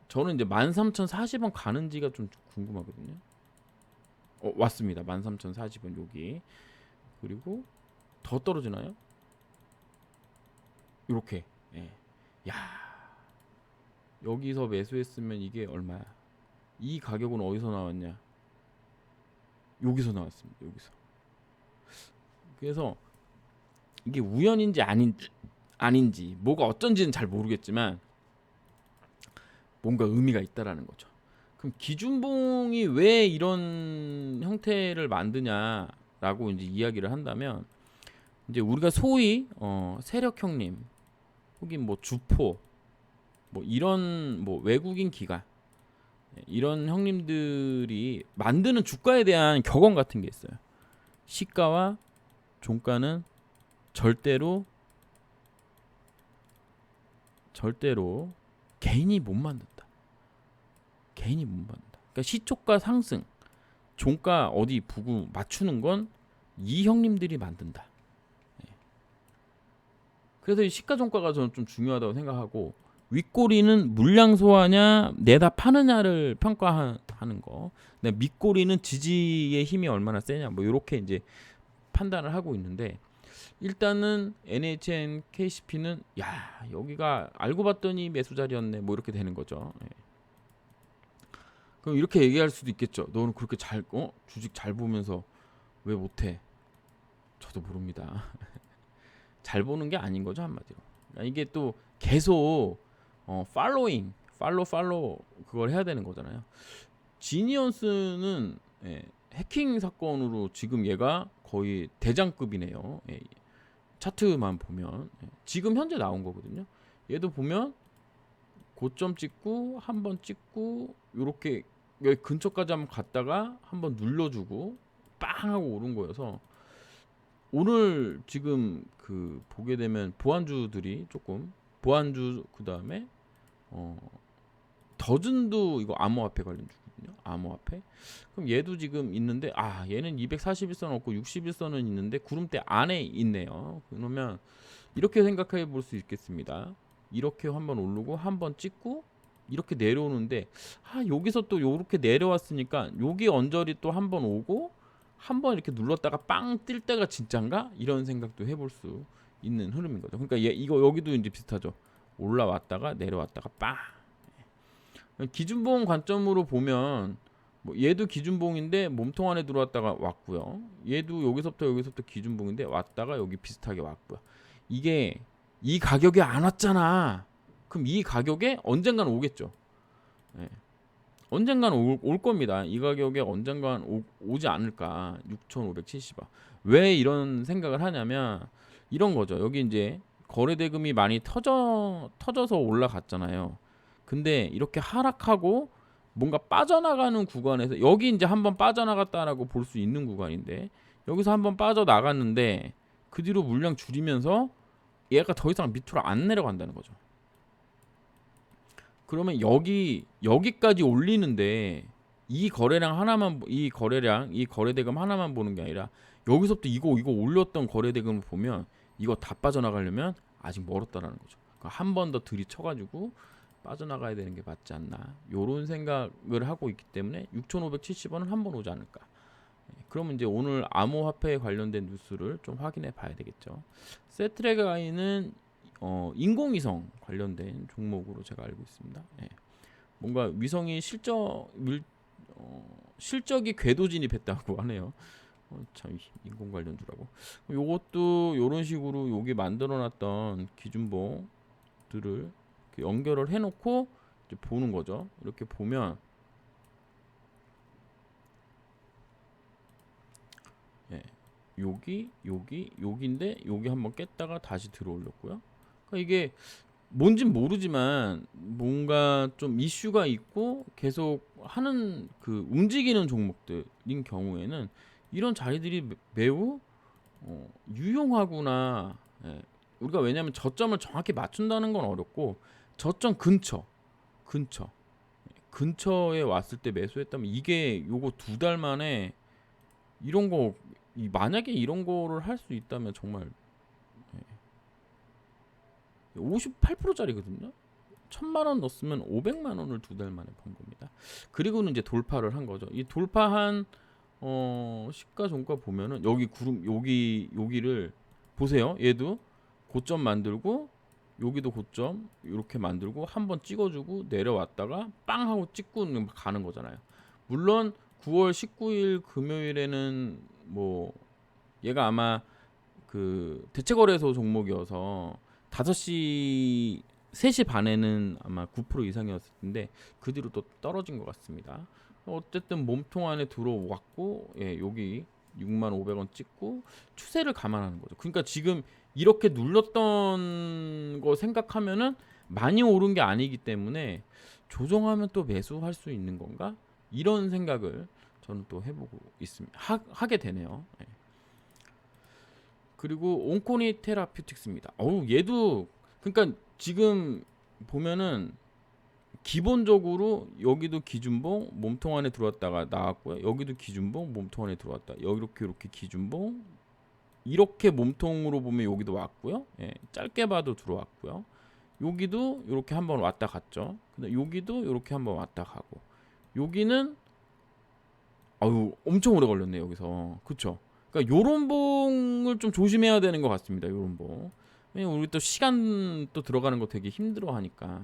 저는 이제 13,040원 가는지가 좀 궁금하거든요. 왔습니다. 13,040원 여기. 그리고 더 떨어지나요? 이렇게. 야, 여기서 매수했으면 이게 얼마야? 이 가격은 어디서 나왔냐? 여기서 나왔습니다. 여기서. 그래서 이게 우연인지 아닌지 뭐가 어쩐지는 잘 모르겠지만 뭔가 의미가 있다라는 거죠. 그럼 기준봉이 왜 이런 형태를 만드냐라고 이제 이야기를 한다면 이제 우리가 소위 세력 형님 혹은 뭐 주포 뭐 이런 뭐 외국인 기관 이런 형님들이 만드는 주가에 대한 격언 같은 게 있어요. 시가와 종가는 절대로 개인이 못 만든다. 개인이 못 만든다. 그러니까 시초가 상승, 종가 어디 부구 맞추는 건 이 형님들이 만든다. 그래서 이 시가 종가가 저는 좀 중요하다고 생각하고 윗꼬리는 물량 소화냐 내다 파느냐를 평가하는 거. 밑꼬리는 지지의 힘이 얼마나 세냐 뭐 이렇게 이제 판단을 하고 있는데 일단은 NHN KCP는 야 여기가 알고 봤더니 매수 자리였네 뭐 이렇게 되는 거죠. 그럼 이렇게 얘기할 수도 있겠죠. 너는 그렇게 잘 주식 잘 보면서 왜 못해? 저도 모릅니다. 잘 보는 게 아닌 거죠 한마디로. 이게 또 계속 팔로우 그걸 해야 되는 거잖아요. 지니언스는 해킹 사건으로 지금 얘가 거의 대장급이네요. 차트만 보면 지금 현재 나온 거거든요. 얘도 보면 고점 찍고 한번 찍고 요렇게 여기 근처까지 한번 갔다가 한번 눌러주고 빵 하고 오른 거여서 오늘 지금 그 보게 되면 보안주들이 조금 보안주 그 다음에 더즌도 이거 암호화폐 관련 주거든요. 암호화폐. 그럼 얘도 지금 있는데 얘는 241선 없고 61선은 있는데 구름대 안에 있네요. 그러면 이렇게 생각해 볼 수 있겠습니다. 이렇게 한번 오르고 한번 찍고 이렇게 내려오는데 여기서 또 이렇게 내려왔으니까 여기 언저리 또 한번 오고 한번 이렇게 눌렀다가 빵 뜰 때가 진짠가? 이런 생각도 해볼 수 있는 흐름인 거죠. 그러니까 이거 여기도 이제 비슷하죠. 올라왔다가 내려왔다가 빵. 기준봉 관점으로 보면 뭐 얘도 기준봉인데 몸통 안에 들어왔다가 왔고요. 얘도 여기서부터 기준봉인데 왔다가 여기 비슷하게 왔고요. 이게 이 가격에 안 왔잖아. 그럼 이 가격에 언젠간 오겠죠. 언젠간 올 겁니다. 이 가격에 언젠간 오지 않을까. 6,570원. 왜 이런 생각을 하냐면 이런 거죠. 여기 이제 거래대금이 많이 터져서 올라갔잖아요. 근데 이렇게 하락하고 뭔가 빠져나가는 구간에서 여기 이제 한번 빠져나갔다라고 볼 수 있는 구간인데 여기서 한번 빠져나갔는데 그 뒤로 물량 줄이면서 얘가 더 이상 밑으로 안 내려간다는 거죠. 그러면 여기까지 올리는데 이 거래대금 하나만 보는 게 아니라 여기서부터 이거 올렸던 거래대금을 보면 이거 다 빠져나가려면 아직 멀었다라는 거죠. 그러니까 한 번 더 들이쳐가지고 빠져나가야 되는 게 맞지 않나. 요런 생각을 하고 있기 때문에 6,570원은 한 번 오지 않을까. 그러면 이제 오늘 암호화폐에 관련된 뉴스를 좀 확인해 봐야 되겠죠. 세트레가이는 인공위성 관련된 종목으로 제가 알고 있습니다. 예. 뭔가 위성이 실적이 궤도 진입했다고 하네요. 참 인공 관련주라고. 요것도 요런 식으로 여기 만들어놨던 기준봉들을 연결을 해놓고 이제 보는 거죠. 이렇게 보면 예, 여기인데 여기 한번 깼다가 다시 들어올렸고요. 그러니까 이게 뭔진 모르지만 뭔가 좀 이슈가 있고 계속 하는 그 움직이는 종목들인 경우에는 이런 자리들이 매우 유용하구나. 예. 우리가 왜냐하면 저점을 정확히 맞춘다는 건 어렵고 저점 근처에 왔을 때 매수했다면 이게 요거 2달 만에 이런 거 만약에 이런 거를 할 수 있다면 정말 58%짜리거든요. 1000만 원 넣었으면 500만 원을 2달 만에 번 겁니다. 그리고는 이제 돌파를 한 거죠. 이 돌파한 시가 종가 보면은 여기 구름 여기를 보세요. 얘도 고점 만들고 여기도 고점 이렇게 만들고 한번 찍어주고 내려왔다가 빵 하고 찍고 가는 거잖아요. 물론 9월 19일 금요일에는 뭐 얘가 아마 그 대체거래소 종목이어서 5시 3시 반에는 아마 9% 이상이었을 텐데 그 뒤로 또 떨어진 것 같습니다. 어쨌든 몸통 안에 들어왔고 예, 여기 65,000원 찍고 추세를 감안하는 거죠. 그러니까 지금 이렇게 눌렀던 거 생각하면은 많이 오른 게 아니기 때문에 조정하면 또 매수할 수 있는 건가? 이런 생각을 저는 또 해보고 있습니다. 하게 되네요. 예. 그리고 온코니 테라퓨틱스입니다. 얘도 그러니까 지금 보면은 기본적으로 여기도 기준봉 몸통 안에 들어왔다가 나왔고요. 여기도 기준봉 몸통 안에 들어왔다. 이렇게 기준봉 이렇게 몸통으로 보면 여기도 왔고요. 예, 짧게 봐도 들어왔고요. 여기도 이렇게 한번 왔다 갔죠. 근데 여기도 이렇게 한번 왔다 가고 여기는 엄청 오래 걸렸네 여기서. 그쵸? 그러니까 요런 봉을 좀 조심해야 되는 것 같습니다. 요런 봉. 왜냐면 우리 또 시간 또 들어가는 거 되게 힘들어 하니까.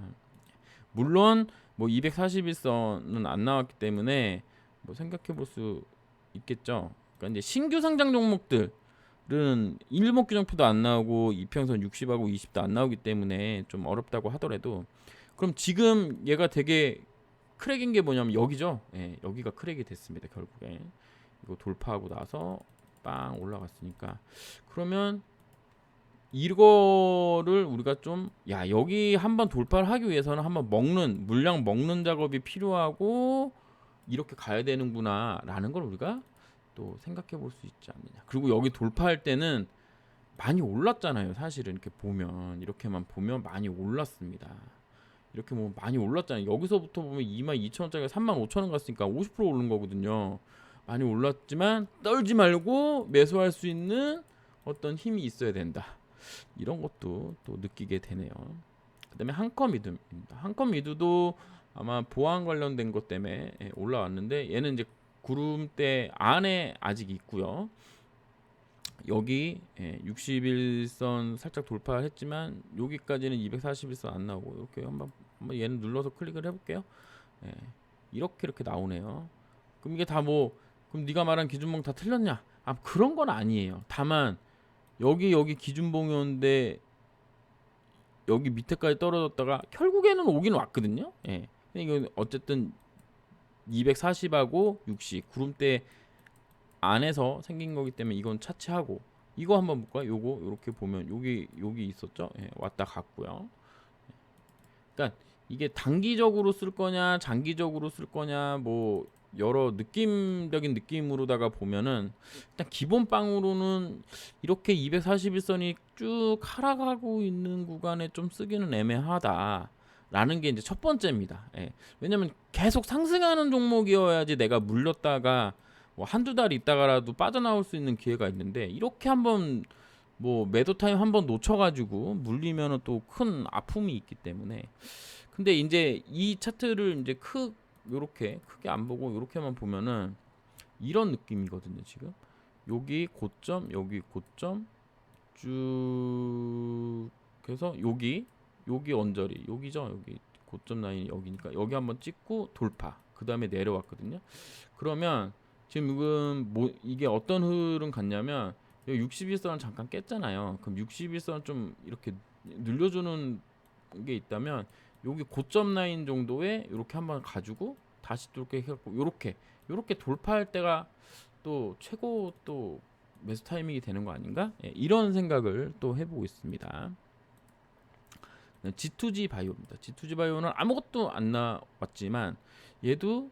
물론 뭐 241선은 안 나왔기 때문에 뭐 생각해 볼 수 있겠죠. 그러니까 이제 신규 상장 종목들은 일목규정표도 안 나오고 이평선 60하고 20도 안 나오기 때문에 좀 어렵다고 하더라도 그럼 지금 얘가 되게 크랙인 게 뭐냐면 여기죠. 예, 여기가 크랙이 됐습니다. 결국에 이거 돌파하고 나서 빵 올라갔으니까 그러면 이거를 우리가 좀 여기 한번 돌파를 하기 위해서는 한번 물량 먹는 작업이 필요하고 이렇게 가야 되는구나 라는 걸 우리가 또 생각해 볼 수 있지 않느냐. 그리고 여기 돌파할 때는 많이 올랐잖아요. 사실은 이렇게 보면 이렇게만 보면 많이 올랐습니다. 이렇게 뭐 많이 올랐잖아요. 여기서부터 보면 22,000원짜리가 35,000원 갔으니까 50% 오른 거거든요. 많이 올랐지만 떨지 말고 매수할 수 있는 어떤 힘이 있어야 된다. 이런 것도 또 느끼게 되네요. 그다음에 한컴미드입니다. 한컴미드도 아마 보안 관련된 것 때문에 올라왔는데 얘는 이제 구름대 안에 아직 있고요. 여기 61선 살짝 돌파를 했지만 여기까지는 241선 안 나오고 이렇게 한번 얘는 눌러서 클릭을 해볼게요. 이렇게 나오네요. 그럼 이게 다 그럼 네가 말한 기준봉 다 틀렸냐? 그런 건 아니에요. 다만 여기 기준봉이었는데 여기 밑에까지 떨어졌다가 결국에는 오긴 왔거든요. 근데 이건 어쨌든 240하고 60 구름대 안에서 생긴 거기 때문에 이건 차치하고 이거 한번 볼까요? 요거 이렇게 보면 여기 있었죠? 왔다 갔고요. 그러니까 이게 단기적으로 쓸 거냐 장기적으로 쓸 거냐 뭐 여러 느낌적인 느낌으로다가 보면은 일단 기본빵으로는 이렇게 241선이 쭉 하락하고 있는 구간에 좀 쓰기는 애매하다라는 게 이제 첫 번째입니다. 왜냐면 계속 상승하는 종목이어야지 내가 물렸다가 뭐 한두 달 있다가라도 빠져나올 수 있는 기회가 있는데 이렇게 한번 뭐 매도 타임 한번 놓쳐가지고 물리면은 또 큰 아픔이 있기 때문에 근데 이제 이 차트를 이제 요렇게 크게 안 보고 요렇게만 보면은 이런 느낌이거든요. 지금 여기 고점, 여기 고점 쭉 해서 여기 언저리 여기죠. 여기 고점 라인이 여기니까 여기 한번 찍고 돌파. 그 다음에 내려왔거든요. 그러면 지금 뭐 이게 어떤 흐름 같냐면 여기 61선을 잠깐 깼잖아요. 그럼 61선 좀 이렇게 늘려주는 게 있다면 여기 고점 라인 정도에 이렇게 한번 가지고 다시 또 이렇게 해갖고 요렇게 돌파할 때가 또 최고 또 매수 타이밍이 되는 거 아닌가? 예, 이런 생각을 또 해보고 있습니다. G2G 바이오입니다. G2G 바이오는 아무것도 안 나왔지만 얘도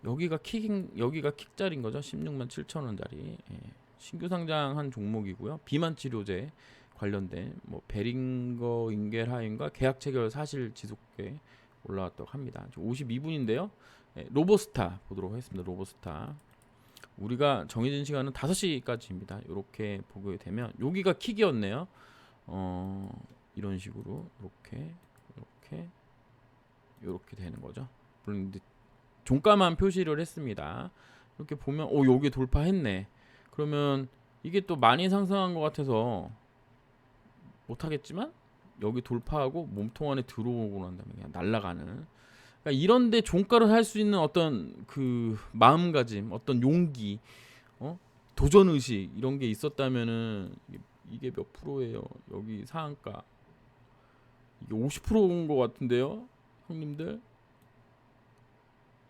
여기가 킥자리인 거죠. 16만 7천 원짜리. 예, 신규 상장한 종목이고요. 비만 치료제 관련된 뭐 베링거 인겔하임과 계약 체결 사실 지속에 올라왔다고 합니다. 52분인데요. 예, 로보스타 보도록 하겠습니다. 로보스타. 우리가 정해진 시간은 5시까지입니다. 이렇게 보게 되면 여기가 킥이었네요. 이런 식으로 이렇게 되는 거죠. 물론 이제 종가만 표시를 했습니다. 이렇게 보면 여기 돌파했네. 그러면 이게 또 많이 상승한 것 같아서 못하겠지만 여기 돌파하고 몸통 안에 들어오고 난 다음에 그냥 날아가는, 그러니까 이런데 종가를 할 수 있는 어떤 그 마음가짐, 어떤 용기, 도전 의식 이런 게 있었다면은 이게 몇 프로예요? 여기 상한가 이게 50%인 것 같은데요, 형님들.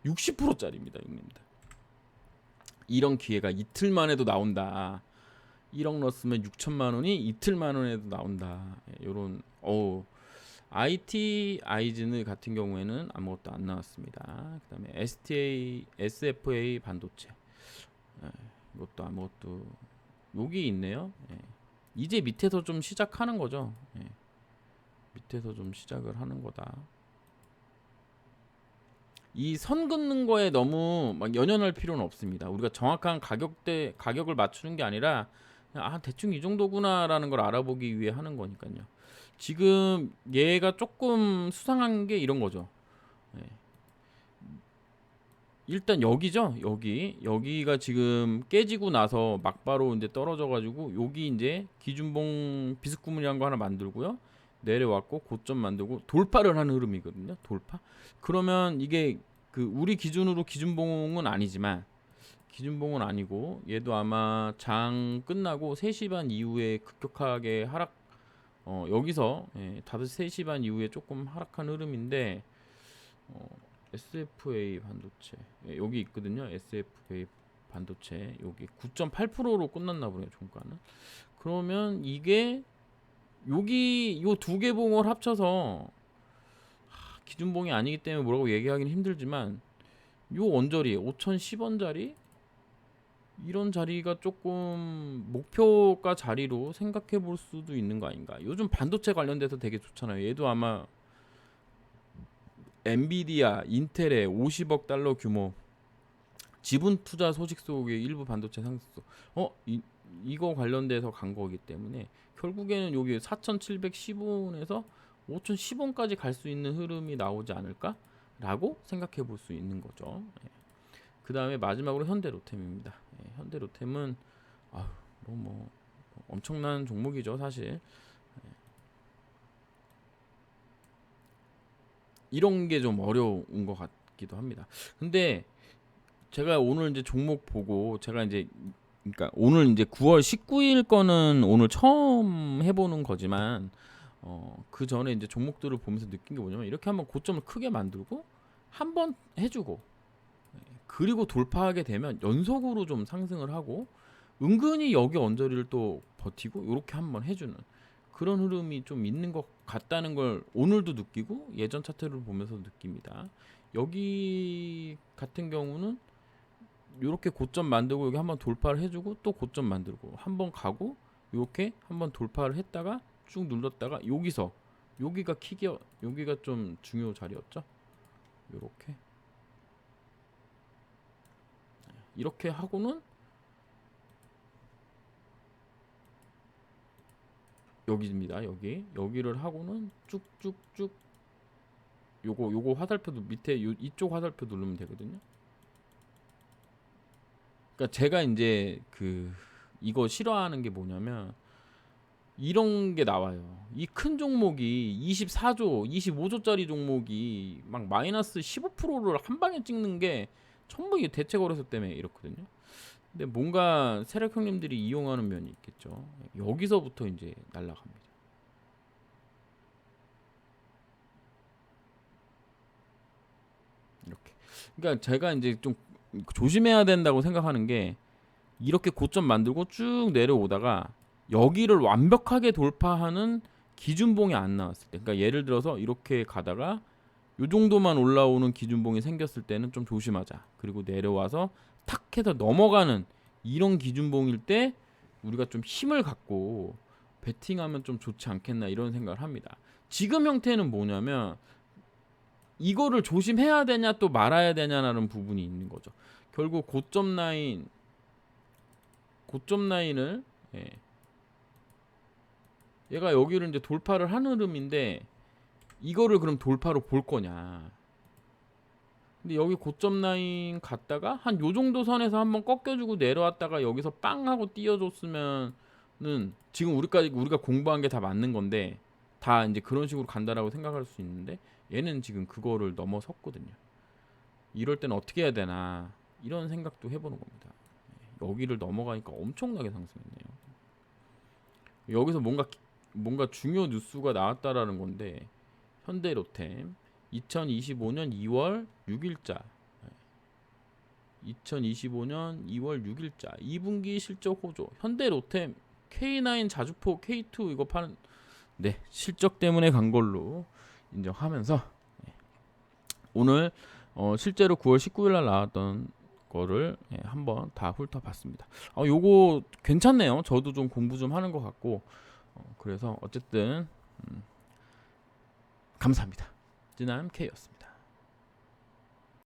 60%짜리입니다, 형님들. 이런 기회가 이틀 만에도 나온다. 1억 넣었으면 6천만 원이 이틀 만원에도 나온다. 요런 IT 아이즈는 같은 경우에는 아무것도 안 나왔습니다. 그다음에 SFA 반도체. 이것도 아무것도 여기 있네요. 이제 밑에서 좀 시작하는 거죠. 밑에서 좀 시작을 하는 거다. 이 선 긋는 거에 너무 막 연연할 필요는 없습니다. 우리가 정확한 가격을 맞추는 게 아니라 그냥 대충 이 정도구나라는 걸 알아보기 위해 하는 거니까요. 지금 얘가 조금 수상한 게 이런 거죠. 일단 여기죠. 여기가 지금 깨지고 나서 막바로 이제 떨어져 가지고 여기 이제 기준봉 비스구문이란 거 하나 만들고요. 내려왔고 고점 만들고 돌파를 하는 흐름이거든요. 돌파. 그러면 이게 그 우리 기준으로 기준봉은 아니고 얘도 아마 장 끝나고 3시 반 이후에 급격하게 하락, 여기서 3시 반 이후에 조금 하락한 흐름인데, SFA 반도체 여기 있거든요. SFA 반도체 여기 9.8%로 끝났나 보네요, 종가는. 그러면 이게 여기 요 두 개 봉을 합쳐서 기준봉이 아니기 때문에 뭐라고 얘기하기는 힘들지만 요 원저리 5,010원짜리 이런 자리가 조금 목표가 자리로 생각해 볼 수도 있는 거 아닌가. 요즘 반도체 관련돼서 되게 좋잖아요. 얘도 아마 엔비디아, 인텔의 50억 달러 규모 지분 투자 소식 속에 일부 반도체 상승. 이거 관련돼서 간 거기 때문에 결국에는 여기 4,710원에서 5,010원까지 갈 수 있는 흐름이 나오지 않을까라고 생각해 볼 수 있는 거죠. 그 다음에 마지막으로 현대로템입니다. 현대로템은 뭐 엄청난 종목이죠, 사실. 이런 게 좀 어려운 것 같기도 합니다. 근데 제가 오늘 이제 종목 보고 제가 이제 그러니까 오늘 이제 9월 19일 거는 오늘 처음 해보는 거지만 그 전에 이제 종목들을 보면서 느낀 게 뭐냐면 이렇게 한번 고점을 크게 만들고 한번 해주고 그리고 돌파하게 되면 연속으로 좀 상승을 하고 은근히 여기 언저리를 또 버티고 이렇게 한번 해주는 그런 흐름이 좀 있는 것 같다는 걸 오늘도 느끼고 예전 차트를 보면서 느낍니다. 여기 같은 경우는 이렇게 고점 만들고 여기 한번 돌파를 해주고 또 고점 만들고 한번 가고 이렇게 한번 돌파를 했다가 쭉 눌렀다가 여기가 킥이요. 여기가 좀 중요 자리였죠. 이렇게 하고는 여기입니다. 여기를 하고는 쭉쭉쭉 요거 화살표도 밑에 이쪽 화살표 누르면 되거든요. 그러니까 제가 이제 이거 싫어하는 게 뭐냐면 이런 게 나와요. 이 큰 종목이 24조, 25조짜리 종목이 막 마이너스 15%를 한 방에 찍는 게 전부 이게 대체 거래소 때문에 이렇거든요. 근데 뭔가 세력 형님들이 이용하는 면이 있겠죠. 여기서부터 이제 날라갑니다. 이렇게. 그러니까 제가 이제 좀 조심해야 된다고 생각하는 게 이렇게 고점 만들고 쭉 내려오다가 여기를 완벽하게 돌파하는 기준봉이 안 나왔을 때, 그러니까 예를 들어서 이렇게 가다가 요 정도만 올라오는 기준봉이 생겼을 때는 좀 조심하자. 그리고 내려와서 탁 해서 넘어가는 이런 기준봉일 때 우리가 좀 힘을 갖고 베팅하면 좀 좋지 않겠나 이런 생각을 합니다. 지금 형태는 뭐냐면 이거를 조심해야 되냐 또 말아야 되냐라는 부분이 있는 거죠. 결국 고점 라인을 얘가 여기를 이제 돌파를 한 흐름인데 이거를 그럼 돌파로 볼 거냐. 근데 여기 고점 라인 갔다가 한 요 정도 선에서 한번 꺾여주고 내려왔다가 여기서 빵 하고 띄워줬으면은 지금 우리가 공부한 게 다 맞는 건데 다 이제 그런 식으로 간다라고 생각할 수 있는데 얘는 지금 그거를 넘어섰거든요. 이럴 때는 어떻게 해야 되나 이런 생각도 해보는 겁니다. 여기를 넘어가니까 엄청나게 상승했네요. 여기서 뭔가 중요 뉴스가 나왔다라는 건데 현대로템 2025년 2월 6일자 2025년 2월 6일자 2분기 실적 호조 현대로템 K9 자주포 K2 이거 파는 실적 때문에 간 걸로 인정하면서 오늘 실제로 9월 19일 날 나왔던 거를 한번 다 훑어봤습니다. 요거 괜찮네요. 저도 좀 공부 좀 하는 것 같고 그래서 어쨌든 감사합니다. 진남 K였습니다.